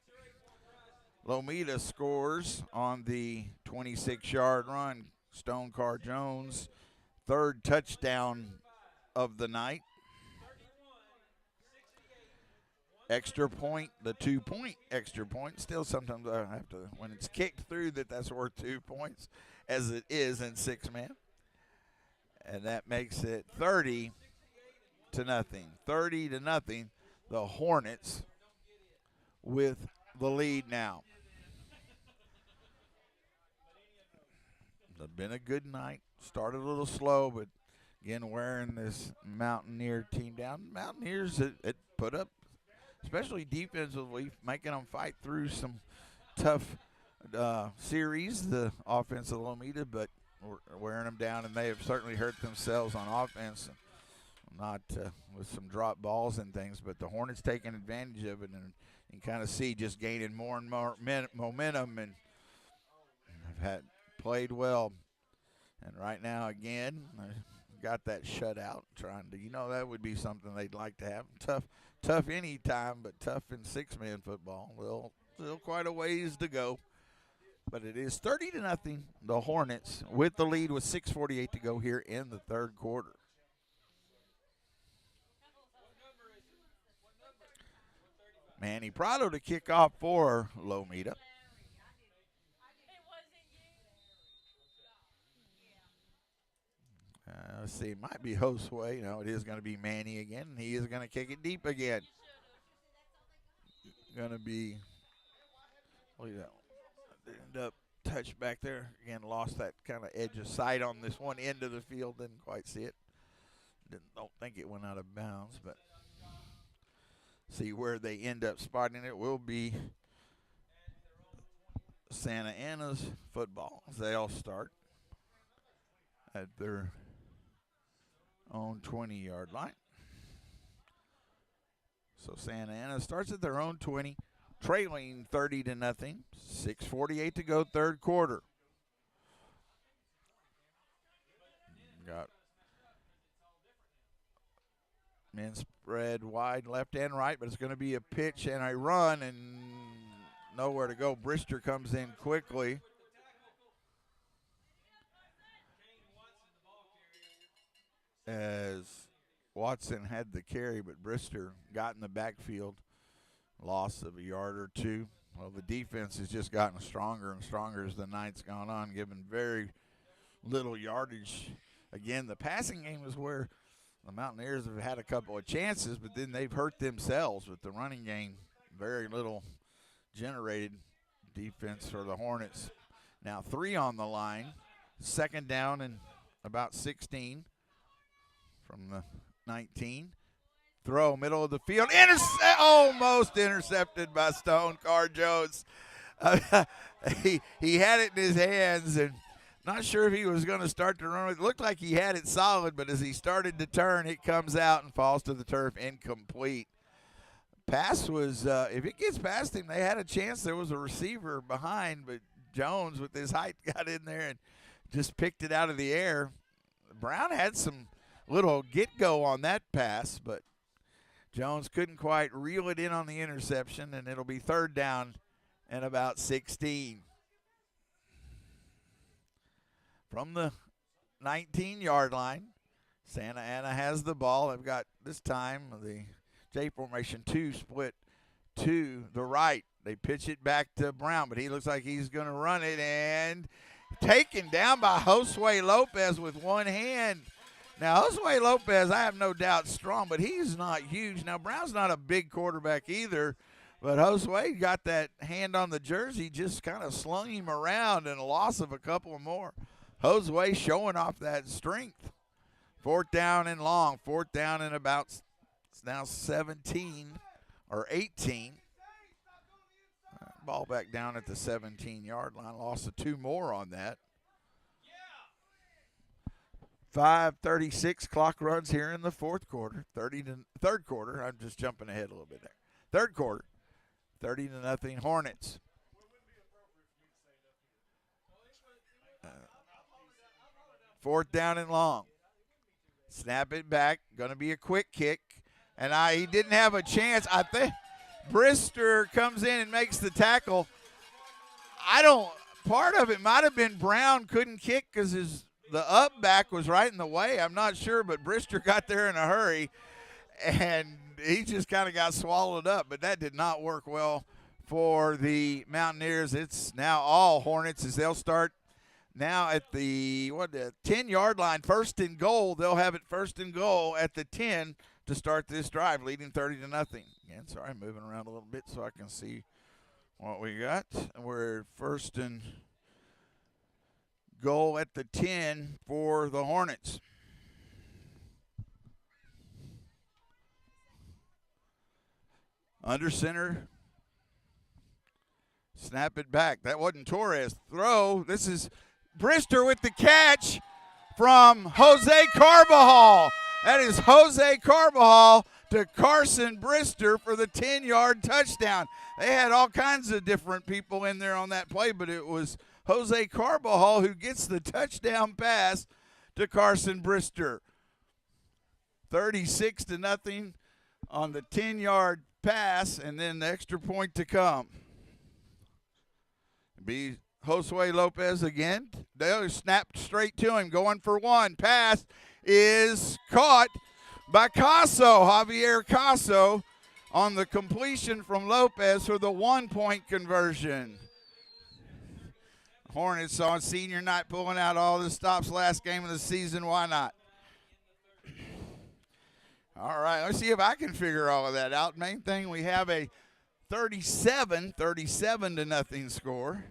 A: Lomita scores on the 26-yard run. Stone Car Jones, third touchdown of the night. Extra point, the 2-point extra point. Still sometimes I have to, when it's kicked through, that's worth 2 points, as it is in 6-man. And that makes it 30-0. 30-0. The Hornets with the lead now. It's been a good night. Started a little slow, but again, wearing this Mountaineer team down. Mountaineers it put up, especially defensively, making them fight through some tough series, the offensive Lomita, but wearing them down, and they have certainly hurt themselves on offense. not with some drop balls and things, but the Hornets taking advantage of it, and you can kind of see just gaining more and more momentum, and have played well. And right now, again, got that shutout. Trying to, that would be something they'd like to have. Tough any time, but tough in six-man football. Well, still quite a ways to go. But it is 30-0, the Hornets, with the lead with 6:48 to go here in the third quarter. Manny Prado to kick off for Lomita. Let's see, it might be Josue. No, it is going to be Manny again. He is going to kick it deep again. Going to be, look at that. End up touched back there. Again, lost that kind of edge of sight on this one end of the field. Didn't quite see it. Don't think it went out of bounds, but see where they end up spotting it will be Santa Ana's football. They'll start at their own 20-yard line. So Santa Ana starts at their own 20, trailing 30-0. 6:48 to go, third quarter. Got men spread wide left and right, but it's going to be a pitch and a run and nowhere to go. Brister comes in quickly. As Watson had the carry, but Brister got in the backfield. Loss of a yard or two. Well, the defense has just gotten stronger and stronger as the night's gone on, giving very little yardage. Again, the passing game is where the Mountaineers have had a couple of chances, but then they've hurt themselves with the running game. Very little generated defense for the Hornets. Now 3 on the line. Second down and about 16 from the 19. Throw, middle of the field. Almost intercepted by Stone Car Jones. He had it in his hands, and not sure if he was going to start to run. It looked like he had it solid, but as he started to turn, it comes out and falls to the turf incomplete. Pass was, if it gets past him, they had a chance. There was a receiver behind, but Jones with his height got in there and just picked it out of the air. Brown had some little get-go on that pass, but Jones couldn't quite reel it in on the interception, and it'll be third down and about 16. From the 19-yard line, Santa Ana has the ball. They've got, this time, the J formation 2 split to the right. They pitch it back to Brown, but he looks like he's going to run it, and taken down by Josue Lopez with one hand. Now, Josue Lopez, I have no doubt, strong, but he's not huge. Now, Brown's not a big quarterback either, but Josue got that hand on the jersey, just kind of slung him around, and a loss of a couple more. Josue showing off that strength. Fourth down and long. Fourth down and about, it's now 17 or 18. Ball back down at the 17-yard line. Loss of 2 more on that. 5:36 clock runs here in the fourth quarter. Third quarter. I'm just jumping ahead a little bit there. Third quarter. 30-0 Hornets. Fourth down and long. Snap it back. Going to be a quick kick. And he didn't have a chance. I think Brister comes in and makes the tackle. Part of it might have been Brown couldn't kick because the up back was right in the way. I'm not sure, but Brister got there in a hurry, and he just kind of got swallowed up. But that did not work well for the Mountaineers. It's now all Hornets as they'll start now at the 10-yard line, first and goal. They'll have it first and goal at the 10 to start this drive, leading 30-0. Again, sorry, moving around a little bit so I can see what we got. We're first and goal at the 10 for the Hornets. Under center. Snap it back. That wasn't Torres. Throw. This is Brister with the catch from Jose Carbajal. That is Jose Carbajal to Carson Brister for the 10-yard touchdown. They had all kinds of different people in there on that play, but it was Jose Carbajal who gets the touchdown pass to Carson Brister. 36-0 on the 10-yard pass, and then the extra point to come. Be Josue Lopez again. They snapped straight to him, going for one. Pass is caught by Casso, Javier Casso, on the completion from Lopez for the 1-point conversion. Hornets on senior night pulling out all the stops last game of the season. Why not? All right, let's see if I can figure all of that out. Main thing, we have a 37-0 score.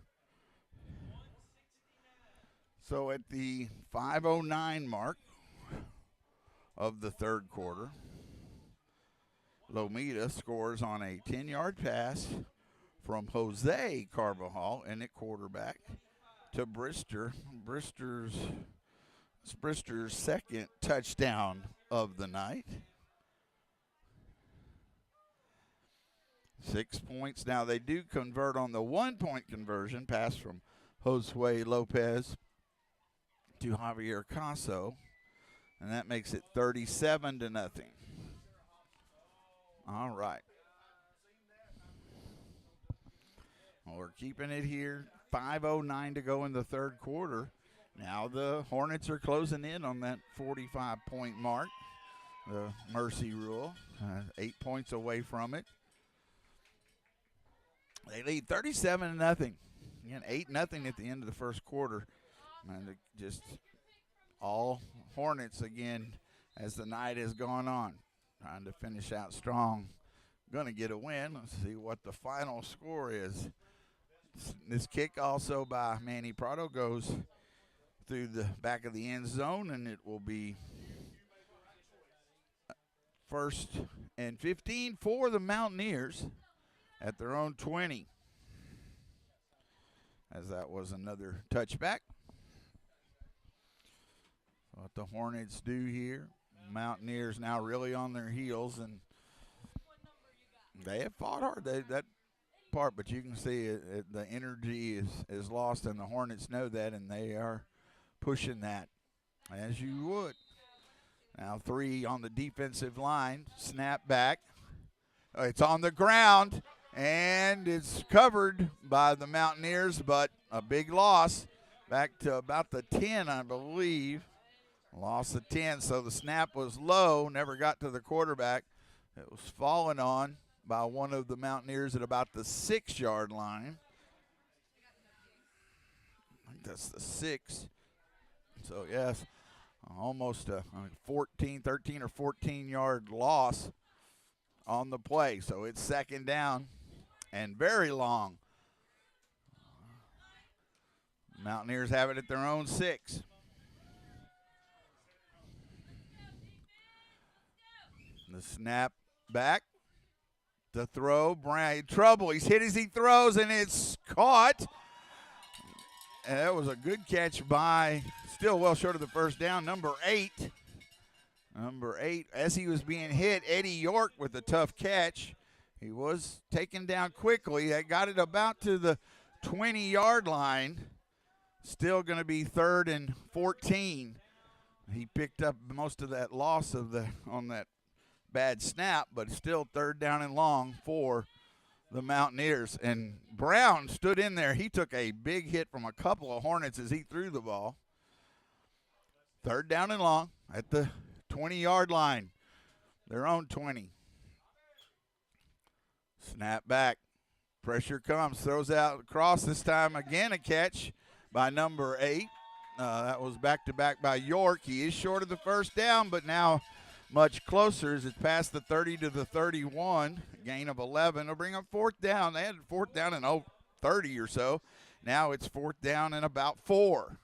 A: So at the 5:09 mark of the third quarter, Lomita scores on a 10-yard pass from Jose Carbajal, and at quarterback, to Brister. Brister's second touchdown of the night. 6 points. Now they do convert on the 1-point conversion, pass from Josue Lopez to Javier Casso, and that makes it 37-0. All right. Well, we're keeping it here. 5:09 to go in the third quarter. Now the Hornets are closing in on that 45-point mark. The mercy rule, 8 points away from it. They lead 37-0. Again, 8-0 at the end of the first quarter. And just all Hornets again as the night has gone on. Trying to finish out strong. Going to get a win. Let's see what the final score is. This kick also by Manny Prado goes through the back of the end zone, and it will be 1st and 15 for the Mountaineers at their own 20. As that was another touchback. What the Hornets do here. Mountaineers now really on their heels, and they have fought hard. That part, but you can see the energy is lost, and the Hornets know that, and they are pushing that as you would. Now 3 on the defensive line. Snap back. It's on the ground, and it's covered by the Mountaineers, but a big loss back to about the 10, I believe. Loss of 10, so the snap was low, never got to the quarterback. It was fallen on by one of the Mountaineers at about the 6-yard line. I think that's the 6. So, yes, almost a 13 or 14-yard loss on the play. So it's second down and very long. Mountaineers have it at their own 6. The snap back. The throw. Brown, trouble. He's hit as he throws, and it's caught. And that was a good catch by, still well short of the first down, number 8. Number 8, as he was being hit, Eddie York with a tough catch. He was taken down quickly. They got it about to the 20-yard line. Still going to be 3rd and 14. He picked up most of that loss on that bad snap, but still 3rd down and long for the Mountaineers. And Brown stood in there. He took a big hit from a couple of Hornets as he threw the ball. 3rd down and long at the 20-yard line, their own 20. Snap back. Pressure comes, throws out across. This time again a catch by number 8. That was back-to-back by York. He is short of the first down, but now much closer as it's past the 30 to the 31. Gain of 11. They'll bring up 4th down. They had 4th down in 30 or so. Now it's 4th down and about 4.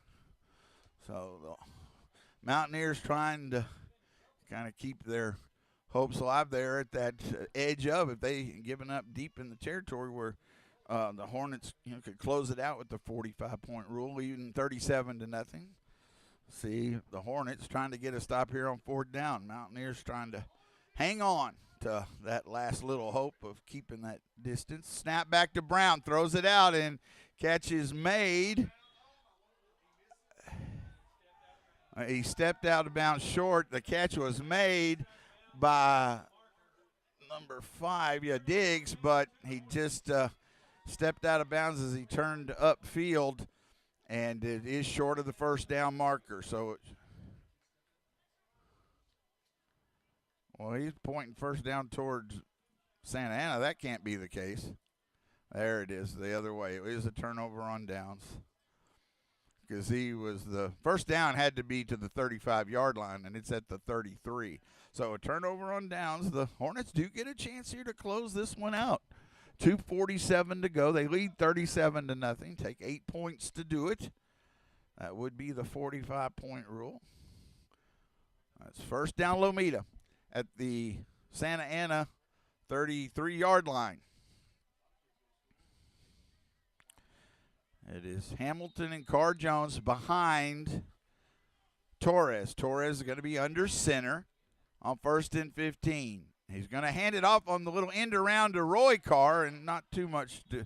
A: So the Mountaineers trying to kind of keep their hopes alive there at that edge of if they given up deep in the territory where the Hornets could close it out with the 45-point rule, even 37-0. See, the Hornets trying to get a stop here on fourth down. Mountaineers trying to hang on to that last little hope of keeping that distance. Snap back to Brown, throws it out, and catch is made. He stepped out of bounds short. The catch was made by number 5, Diggs, but he just stepped out of bounds as he turned upfield, and it is short of the first down marker. So, well, he's pointing first down towards Santa Ana. That can't be the case. There it is, the other way. It is a turnover on downs. Because the first down had to be to the 35-yard line, and it's at the 33. So a turnover on downs. The Hornets do get a chance here to close this one out. 2:47 to go. They lead 37-0. Take 8 points to do it. That would be the 45-point rule. That's first down Lomita at the Santa Ana 33-yard line. It is Hamilton and Carr Jones behind Torres. Torres is going to be under center on 1st and 15. He's going to hand it off on the little end around to Roy Carr, and not too much to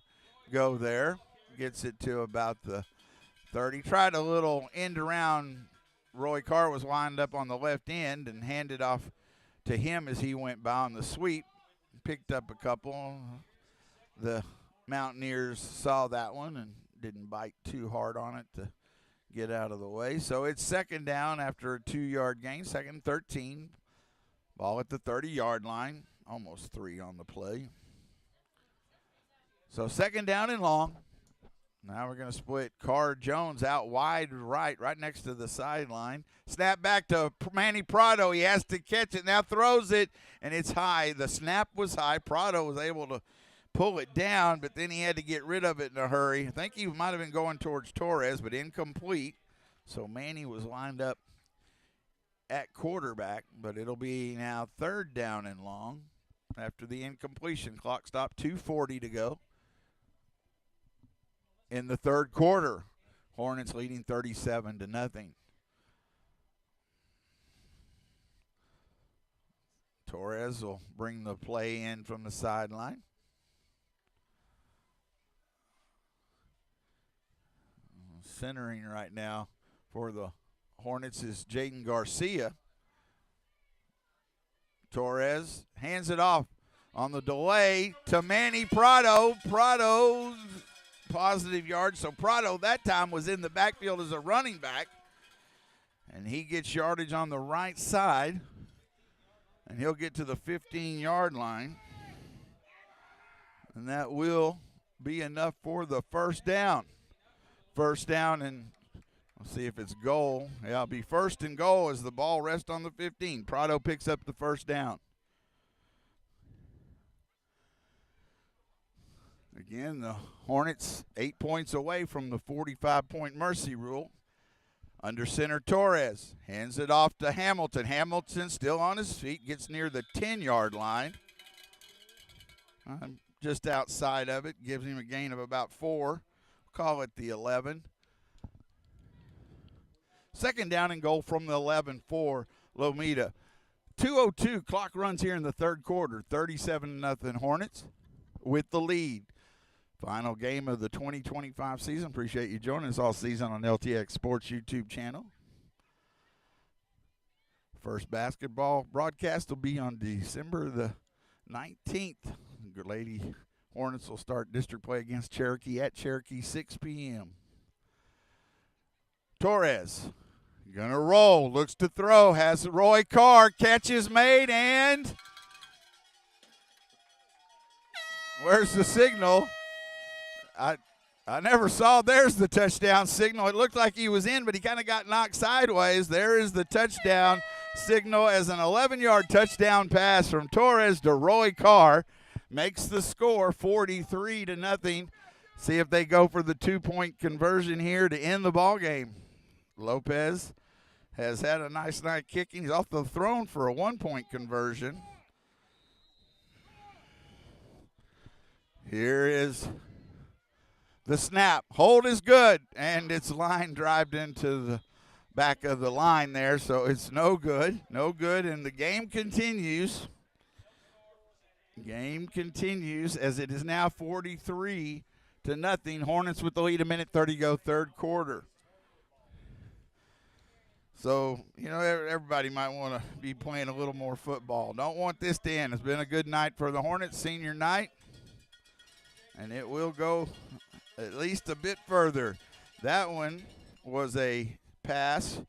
A: go there. Gets it to about the 30. Tried a little end around. Roy Carr was lined up on the left end and handed off to him as he went by on the sweep. Picked up a couple. The Mountaineers saw that one and didn't bite too hard on it to get out of the way. So it's second down after a 2-yard gain. 2nd and 13. Ball at the 30-yard line. Almost 3 on the play. So second down and long. Now we're going to split Carr Jones out wide right next to the sideline. Snap back to Manny Prado. He has to catch it. Now throws it, and it's high. The snap was high. Prado was able to pull it down, but then he had to get rid of it in a hurry. I think he might have been going towards Torres, but incomplete. So Manny was lined up at quarterback, but it'll be now third down and long after the incompletion. Clock stopped, 2:40 to go in the third quarter. Hornets leading 37-0. Torres will bring the play in from the sideline. Centering right now for the Hornets is Jaden Garcia. Torres hands it off on the delay to Manny Prado. Prado's positive yards. So Prado that time was in the backfield as a running back. And he gets yardage on the right side. And he'll get to the 15-yard line. And that will be enough for the first down. First down, and we'll see if it's goal. Yeah, it'll be first and goal as the ball rests on the 15. Prado picks up the first down. Again, the Hornets 8 points away from the 45-point mercy rule. Under center, Torres hands it off to Hamilton. Hamilton still on his feet, gets near the 10-yard line. Just outside of it, gives him a gain of about 4. Call it the 11. Second down and goal from the 11 for Lomita. 2:02 clock runs here in the third quarter. 37-0 Hornets with the lead. Final game of the 2025 season. Appreciate you joining us all season on LTX Sports YouTube channel. First basketball broadcast will be on December the 19th. Lady Hornets will start district play against Cherokee at Cherokee, 6 p.m. Torres, gonna roll, looks to throw, has Roy Carr, catch is made, and where's the signal? I never saw, there's the touchdown signal. It looked like he was in, but he kind of got knocked sideways. There is the touchdown signal as an 11-yard touchdown pass from Torres to Roy Carr. Makes the score 43-0. See if they go for the 2-point conversion here to end the ball game. Lopez has had a nice night kicking. He's off the throne for a 1-point conversion. Here is the snap. Hold is good, and it's line drived into the back of the line there, so it's no good. No good, and the game continues. Game continues as it is now 43-0. Hornets with the lead, a minute 30 to go, third quarter. So, everybody might want to be playing a little more football. Don't want this to end. It's been a good night for the Hornets, senior night, and it will go at least a bit further. That one was a pass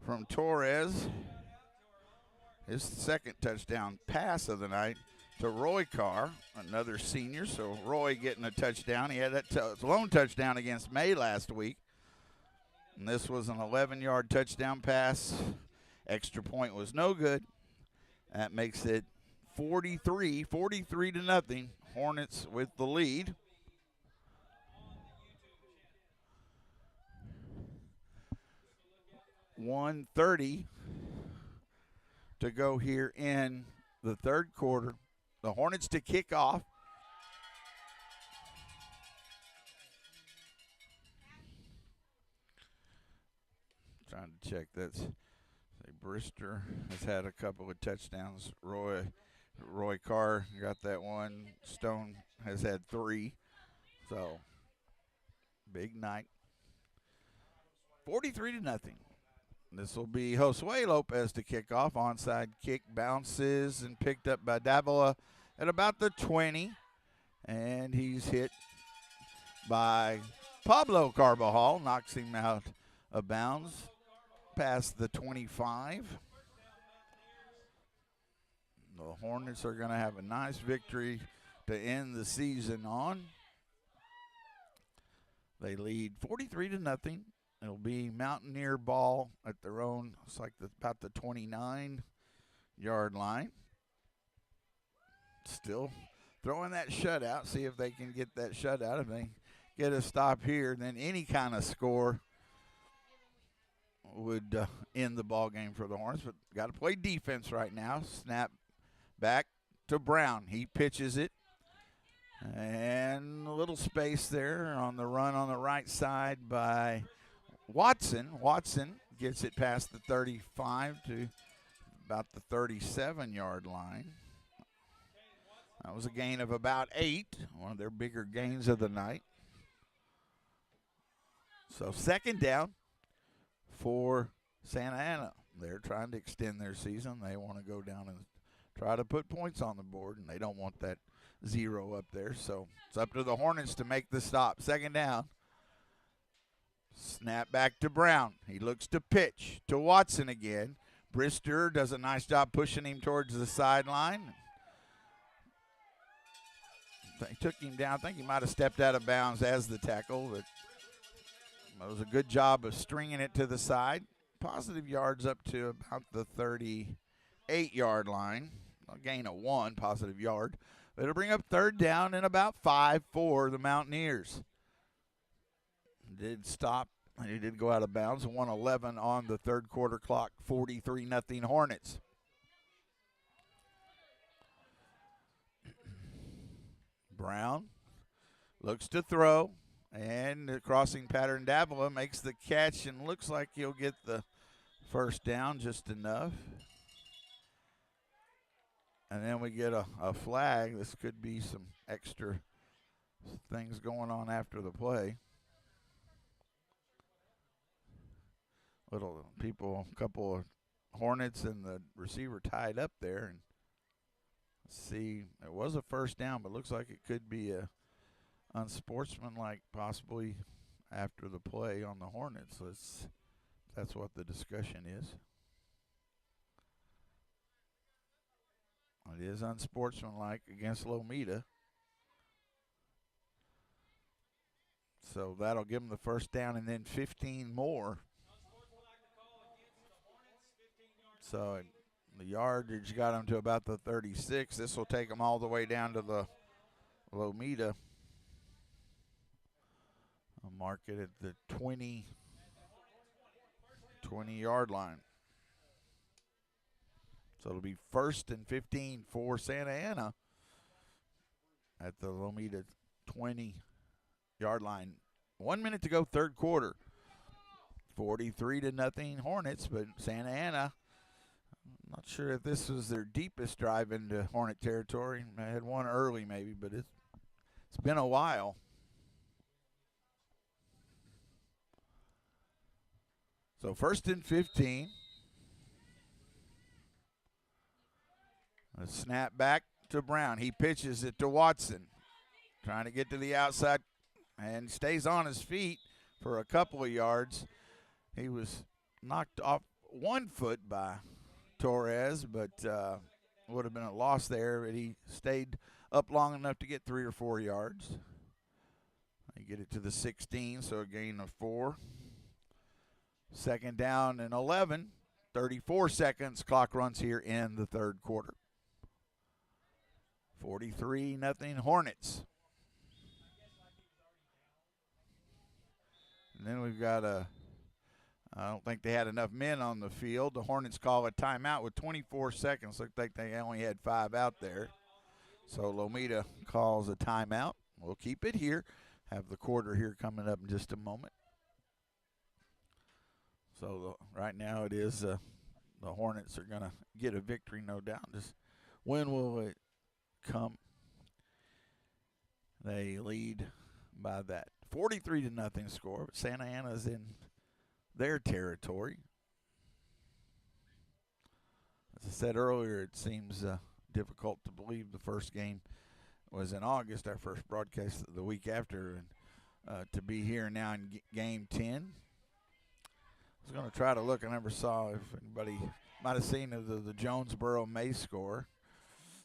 A: from Torres, his second touchdown pass of the night, to Roy Carr, another senior. So Roy getting a touchdown. He had that lone touchdown against May last week. And this was an 11-yard touchdown pass. Extra point was no good. That makes it 43-0. Hornets with the lead. $1:30 to go here in the third quarter. The Hornets to kick off. Trying to check that's Brister has had a couple of touchdowns. Roy Carr got that one. Stone has had 3. So big night. 43-0. This will be Josue Lopez to kick off. Onside kick bounces and picked up by Davila at about the 20. And he's hit by Pablo Carbajal. Knocks him out of bounds past the 25. The Hornets are going to have a nice victory to end the season on. They lead 43-0. It'll be Mountaineer ball at their own, it's like about the 29-yard line. Still throwing that shutout, see if they can get that shutout. If they get a stop here, then any kind of score would end the ball game for the Hornets. But got to play defense right now. Snap back to Brown. He pitches it. And a little space there on the run on the right side by Watson. Watson gets it past the 35 to about the 37-yard line. That was a gain of about 8, one of their bigger gains of the night. So second down for Santa Ana. They're trying to extend their season. They want to go down and try to put points on the board, and they don't want that 0 up there. So it's up to the Hornets to make the stop. Second down. Snap back to Brown. He looks to pitch to Watson again. Brister does a nice job pushing him towards the sideline. They took him down. I think he might have stepped out of bounds as the tackle, but it was a good job of stringing it to the side. Positive yards up to about the 38-yard line. A gain of 1 positive yard. But it'll bring up third down and about 5 for the Mountaineers. Did stop. He did go out of bounds. 1:11 on the third quarter clock. 43-0 Hornets. Brown looks to throw. And the crossing pattern, Davila makes the catch and looks like he'll get the first down just enough. And then we get a flag. This could be some extra things going on after the play. A couple of Hornets and the receiver tied up there. And see, it was a first down, but looks like it could be a unsportsmanlike possibly after the play on the Hornets. That's what the discussion is. It is unsportsmanlike against Lomita. So that'll give them the first down and then 15 more. So the yardage got them to about the 36. This will take them all the way down to the Lomita. I'll mark it at the 20-yard line. So it'll be 1st and 15 for Santa Ana at the Lomita 20-yard line. 1 minute to go, third quarter. 43-0 Hornets, but Santa Ana, I'm not sure if this was their deepest drive into Hornet territory. They had one early maybe, but it's been a while. So 1st and 15. A snap back to Brown. He pitches it to Watson. Trying to get to the outside and stays on his feet for a couple of yards. He was knocked off 1 foot by Torres, but would have been a loss there, but he stayed up long enough to get 3 or 4 yards. They get it to the 16, so a gain of 4. 2nd down and 11, 34 seconds. Clock runs here in the 3rd quarter. 43-0 Hornets. And then we've got I don't think they had enough men on the field. The Hornets call a timeout with 24 seconds. Looked like they only had 5 out there. So Lomita calls a timeout. We'll keep it here. Have the quarter here coming up in just a moment. So right now it is the Hornets are going to get a victory, no doubt. Just when will it come? They lead by that 43-0 score. But Santa Ana's in their territory. As I said earlier, it seems difficult to believe the first game was in August, our first broadcast the week after, and to be here now in game 10. I was going to try to look. I never saw if anybody might have seen the Jonesboro May score.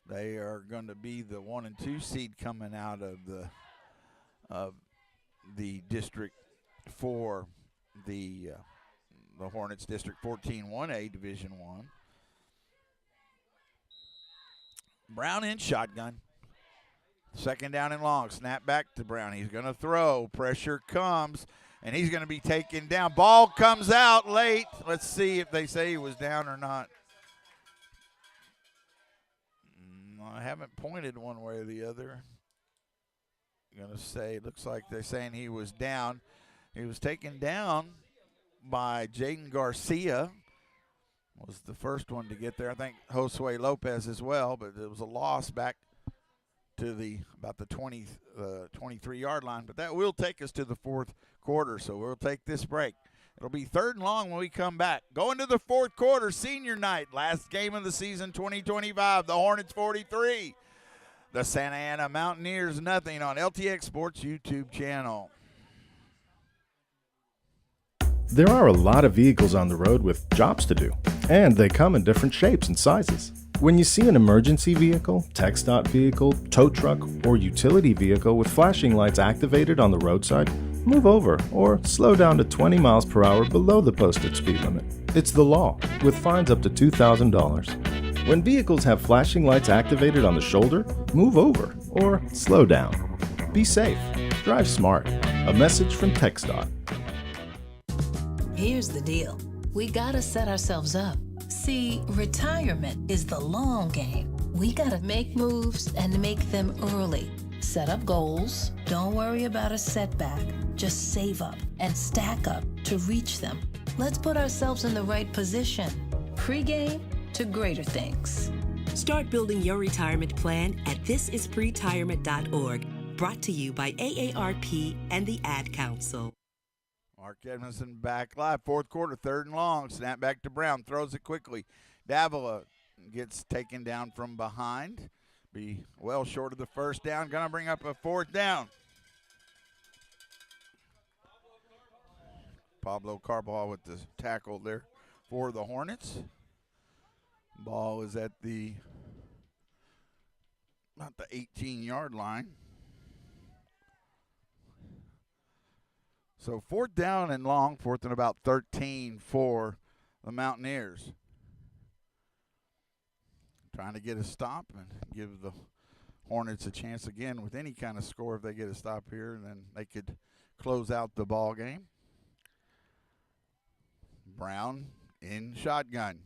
A: They are going to be the 1 and 2 seed coming out of the District 4, the Hornets District 14 1A Division 1. Brown in shotgun. 2nd down and long. Snap back to Brown. He's going to throw. Pressure comes, and he's going to be taken down. Ball comes out late. Let's see if they say he was down or not. I haven't pointed one way or the other. I'm going to say, it looks like they're saying he was down. He was taken down by Jaden Garcia. Was the first one to get there. I think Josue Lopez as well, but it was a loss back to about the 23-yard line. But that will take us to the 4th quarter, so we'll take this break. It'll be 3rd and long when we come back. Going to the 4th quarter, senior night, last game of the season 2025. The Hornets 43. The Santa Ana Mountaineers nothing on LTX Sports YouTube channel.
S: There are a lot of vehicles on the road with jobs to do, and they come in different shapes and sizes. When you see an emergency vehicle, TxDOT vehicle, tow truck, or utility vehicle with flashing lights activated on the roadside, move over or slow down to 20 miles per hour below the posted speed limit. It's the law, with fines up to $2,000. When vehicles have flashing lights activated on the shoulder, move over or slow down. Be safe. Drive smart. A message from TxDOT.
T: Here's the deal. We gotta set ourselves up. See, retirement is the long game. We gotta make moves and make them early. Set up goals. Don't worry about a setback. Just save up and stack up to reach them. Let's put ourselves in the right position. Pre-game to greater things.
U: Start building your retirement plan at thisispretirement.org. Brought to you by AARP and the Ad Council.
A: Mark Edmondson back live. 4th quarter, 3rd and long. Snap back to Brown. Throws it quickly. Davila gets taken down from behind. Be well short of the 1st down. Going to bring up a 4th down. Pablo Carbajal with the tackle there for the Hornets. Ball is at not the 18-yard line. So 4th down and long, 4th and about 13 for the Mountaineers. Trying to get a stop and give the Hornets a chance again with any kind of score if they get a stop here, and then they could close out the ball game. Brown in shotgun.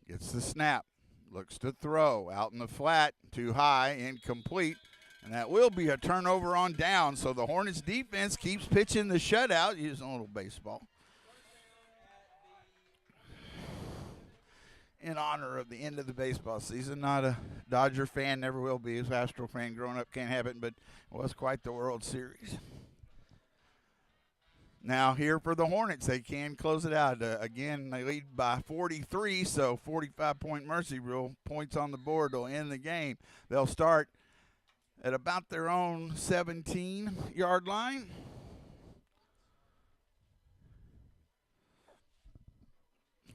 A: Gets the snap. Looks to throw. Out in the flat. Too high. Incomplete. And that will be a turnover on down. So the Hornets defense keeps pitching the shutout, using a little baseball. in honor of the end of the baseball season. Not a Dodger fan, never will be. As an Astro fan growing up, can't have it, but it was quite the World Series. Now here for the Hornets, they can close it out. Again, they lead by 43, so 45-point mercy rule. Points on the board will end the game. They'll start at about their own 17-yard line.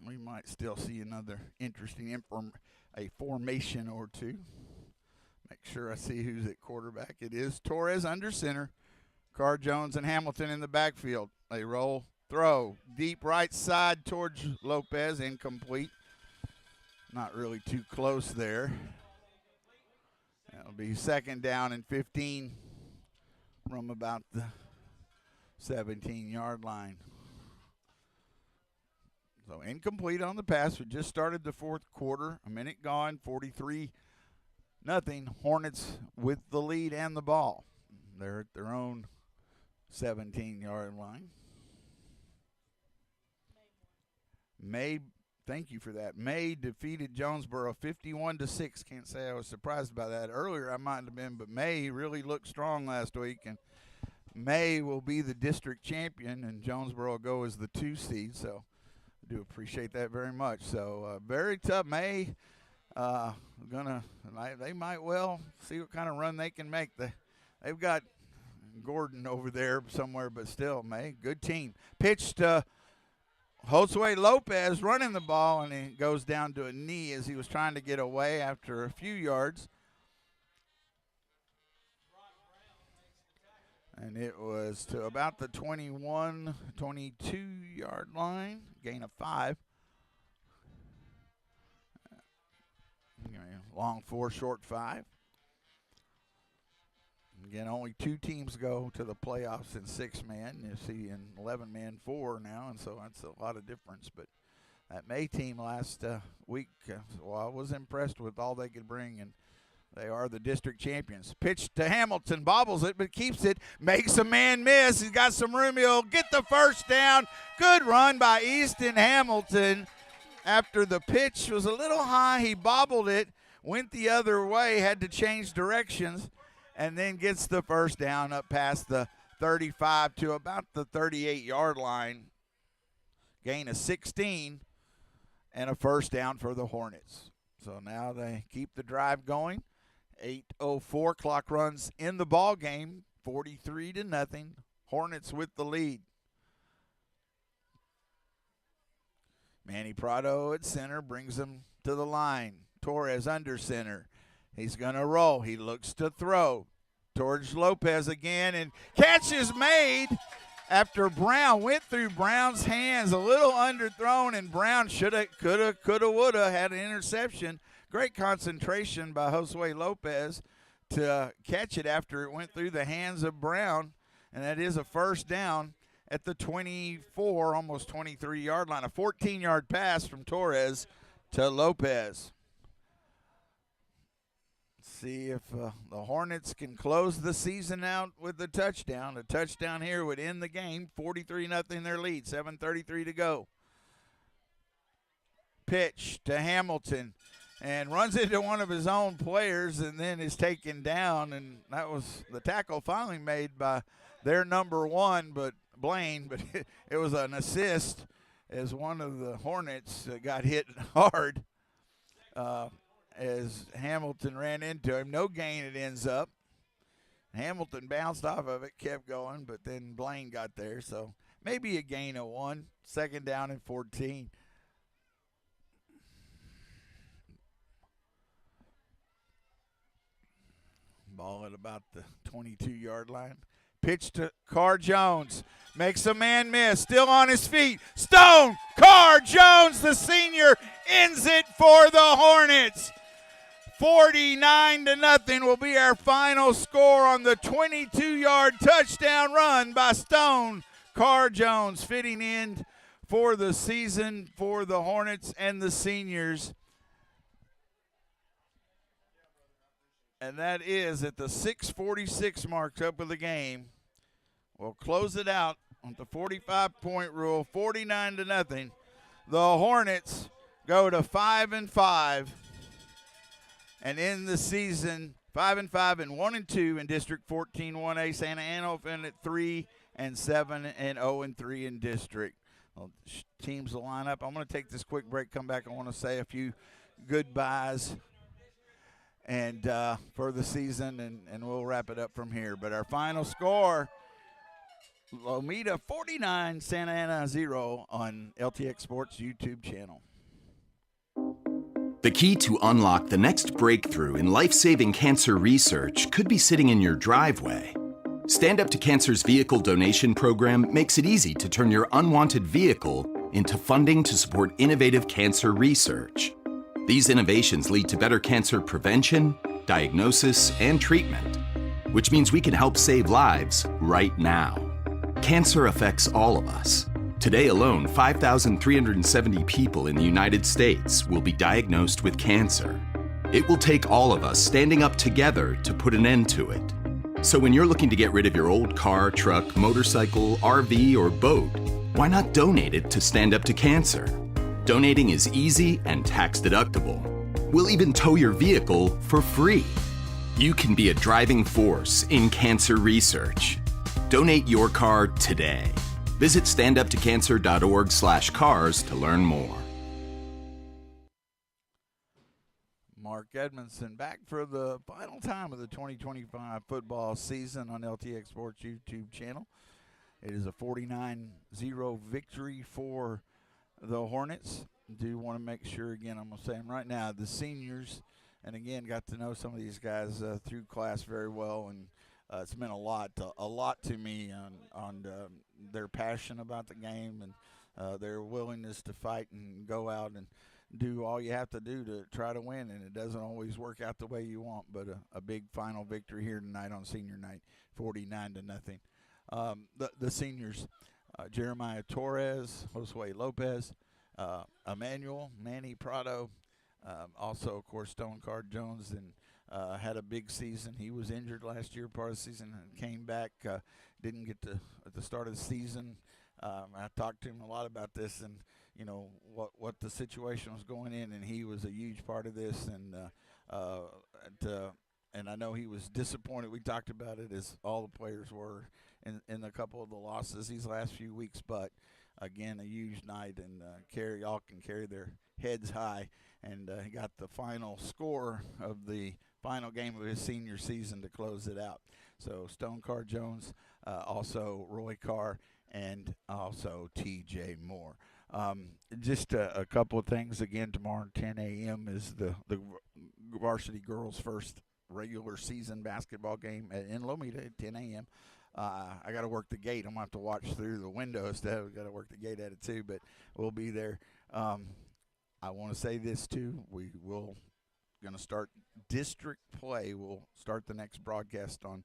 A: We might still see another interesting a formation or two. Make sure I see who's at quarterback. It is Torres under center. Carr Jones and Hamilton in the backfield. They roll, throw, deep right side towards Lopez, incomplete. Not really too close there. That'll be 2nd down and 15 from about the 17-yard line. So incomplete on the pass. We just started the 4th quarter. A minute gone, 43-0. Hornets with the lead and the ball. They're at their own 17-yard line. May, thank you for that. May defeated Jonesboro 51-6. Can't say I was surprised by that. Earlier I might have been, but May really looked strong last week, and May will be the district champion, and Jonesboro will go as the 2 seed. So I do appreciate that very much. So very tough. May they might well see what kind of run they can make. They've got Gordon over there somewhere, but still, May, good team. Pitch to Josue Lopez running the ball, and he goes down to a knee as he was trying to get away after a few yards. And it was to about the 21, 22-yard line, gain of 5. Long 4, short 5. Again, only 2 teams go to the playoffs in 6-man. You see in 11-man 4 now, and so that's a lot of difference. But that May team last week, well, I was impressed with all they could bring, and they are the district champions. Pitch to Hamilton, bobbles it, but keeps it, makes a man miss. He's got some room. He'll get the 1st down. Good run by Easton Hamilton. After the pitch was a little high, he bobbled it, went the other way, had to change directions, and then gets the 1st down up past the 35 to about the 38-yard line. Gain of 16 and a 1st down for the Hornets. So now they keep the drive going. 8:04 clock runs in the ball game, 43-0. Hornets with the lead. Manny Prado at center brings them to the line. Torres under center. He's going to roll. He looks to throw towards Lopez again, and catch is made after Brown went through Brown's hands. A little underthrown, and Brown shoulda, coulda, woulda had an interception. Great concentration by Josue Lopez to catch it after it went through the hands of Brown, and that is a 1st down at the 24, almost 23-yard line. A 14-yard pass from Torres to Lopez. See if the Hornets can close the season out with a touchdown. A touchdown here would end the game. 43-0 their lead. 7:33 to go. Pitch to Hamilton, and runs into one of his own players and then is taken down. And that was the tackle finally made by their number 1, but Blaine. But it was an assist as one of the Hornets got hit hard. As Hamilton ran into him. No gain, it ends up. Hamilton bounced off of it, kept going, but then Blaine got there. So maybe a gain of 1. 2nd down and 14. Ball at about the 22-yard line. Pitch to Carr Jones. Makes a man miss. Still on his feet. Stone! Carr Jones, the senior, ends it for the Hornets. 49-0 will be our final score on the 22-yard touchdown run by Stone. Carr Jones fitting in for the season for the Hornets and the seniors. And that is at the 6:46 mark up of the game. We'll close it out on the 45-point rule, 49-0. The Hornets go to 5-5 and end the season 5-5 and 1-2 in District 14 1A. Santa Ana will finish at 3-7 and 0-3 in district. Well, teams will line up. I'm going to take this quick break. Come back. I want to say a few goodbyes and for the season, and we'll wrap it up from here. But our final score: Lomita 49, Santa Ana 0 on LTX Sports YouTube channel.
I: The key to unlock the next breakthrough in life-saving cancer research could be sitting in your driveway. Stand Up to Cancer's vehicle donation program makes it easy to turn your unwanted vehicle into funding to support innovative cancer research. These innovations lead to better cancer prevention, diagnosis, and treatment, which means we can help save lives right now. Cancer affects all of us. Today alone, 5,370 people in the United States will be diagnosed with cancer. It will take all of us standing up together to put an end to it. So when you're looking to get rid of your old car, truck, motorcycle, RV, or boat, why not donate it to Stand Up to Cancer? Donating is easy and tax deductible. We'll even tow your vehicle for free. You can be a driving force in cancer research. Donate your car today. Visit standuptocancer.org/cars to learn more.
A: Mark Edmondson back for the final time of the 2025 football season on LTX Sports YouTube channel. It is a 49-0 victory for the Hornets. Do want to make sure, again, I'm going to say them right now, the seniors, and again, got to know some of these guys through class very well, and it's meant a lot to me on their passion about the game and their willingness to fight and go out and do all you have to do to try to win, and it doesn't always work out the way you want, but a big final victory here tonight on senior night, 49-0. The seniors, Jeremiah Torres, Josue Lopez, Emmanuel, Manny Prado, also, of course, Stonecard Jones, and had a big season. He was injured last year, part of the season, and came back. Didn't get to at the start of the season. I talked to him a lot about this, and what the situation was going in, and he was a huge part of this. And I know he was disappointed. We talked about it as all the players were in a couple of the losses these last few weeks. But again, a huge night, and y'all can carry their heads high. And he got the final score of the final game of his senior season to close it out. So Stonecard Jones, also Roy Carr, and also T.J. Moore. Just a couple of things. Again, tomorrow at 10 a.m. is the varsity girls' first regular season basketball game in Lomita at 10 a.m. I got to work the gate. I'm going to have to watch through the windows. I've got to work the gate at it too, but we'll be there. I want to say this too. We will going to start district play. We'll start the next broadcast on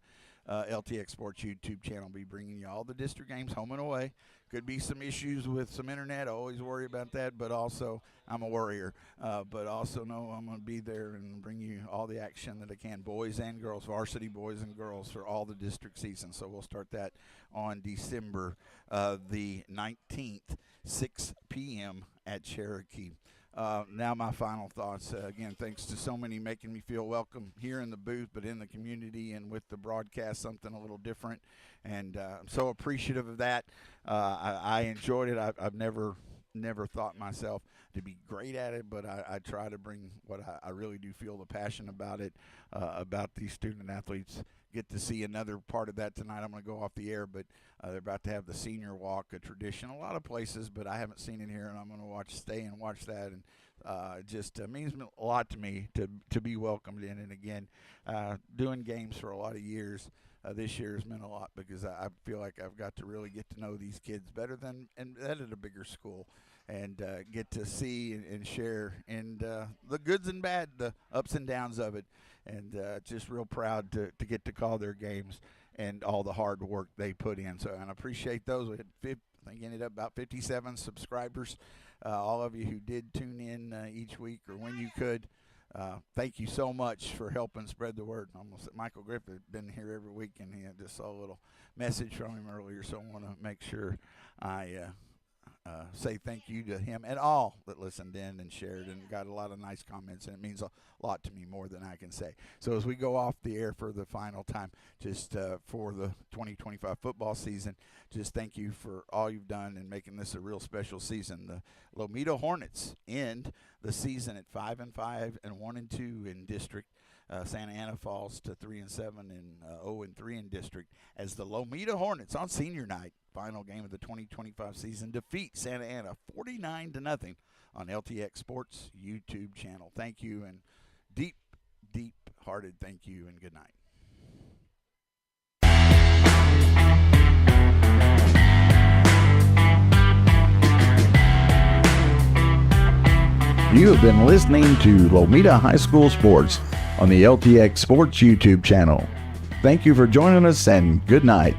A: LTX Sports YouTube channel. Be bringing you all the district games home and away. Could be some issues with some internet. I always worry about that, but also I'm a worrier. But also know I'm going to be there and bring you all the action that I can, boys and girls, varsity boys and girls for all the district seasons. So we'll start that on December the 19th, 6 p.m. at Cherokee. Now my final thoughts. Again, thanks to so many making me feel welcome here in the booth, but in the community and with the broadcast, something a little different. And I'm so appreciative of that. I enjoyed it. I've never thought myself to be great at it, but I try to bring what I really do feel the passion about it, about these student athletes. Get to see another part of that tonight. I'm going to go off the air, but they're about to have the senior walk, a tradition, a lot of places, but I haven't seen it here, and I'm going to stay and watch that. And just means a lot to me to be welcomed in. And again, doing games for a lot of years, this year has meant a lot because I feel like I've got to really get to know these kids better than at a bigger school, and get to see and share and the goods and bad, the ups and downs of it. And just real proud to get to call their games and all the hard work they put in. So, and I appreciate those. We had, I think, ended up about 57 subscribers. All of you who did tune in each week or when you could, thank you so much for helping spread the word. Almost Michael Griffith has been here every week, and he just saw a little message from him earlier. So I want to make sure I say thank you to him and all that listened in and shared and got a lot of nice comments, and it means a lot to me, more than I can say. So as we go off the air for the final time, just for the 2025 football season, just thank you for all you've done in making this a real special season. The Lomita Hornets end the season at 5-5 and 1-2 in district. Santa Ana falls to 3-7 and 0-3 in district as the Lomita Hornets on senior night, final game of the 2025 season, defeat Santa Ana 49-0 on LTX Sports YouTube channel. Thank you, and deep, deep-hearted thank you, and good night.
B: You have been listening to Lomita High School Sports on the LTX Sports YouTube channel. Thank you for joining us, and good night.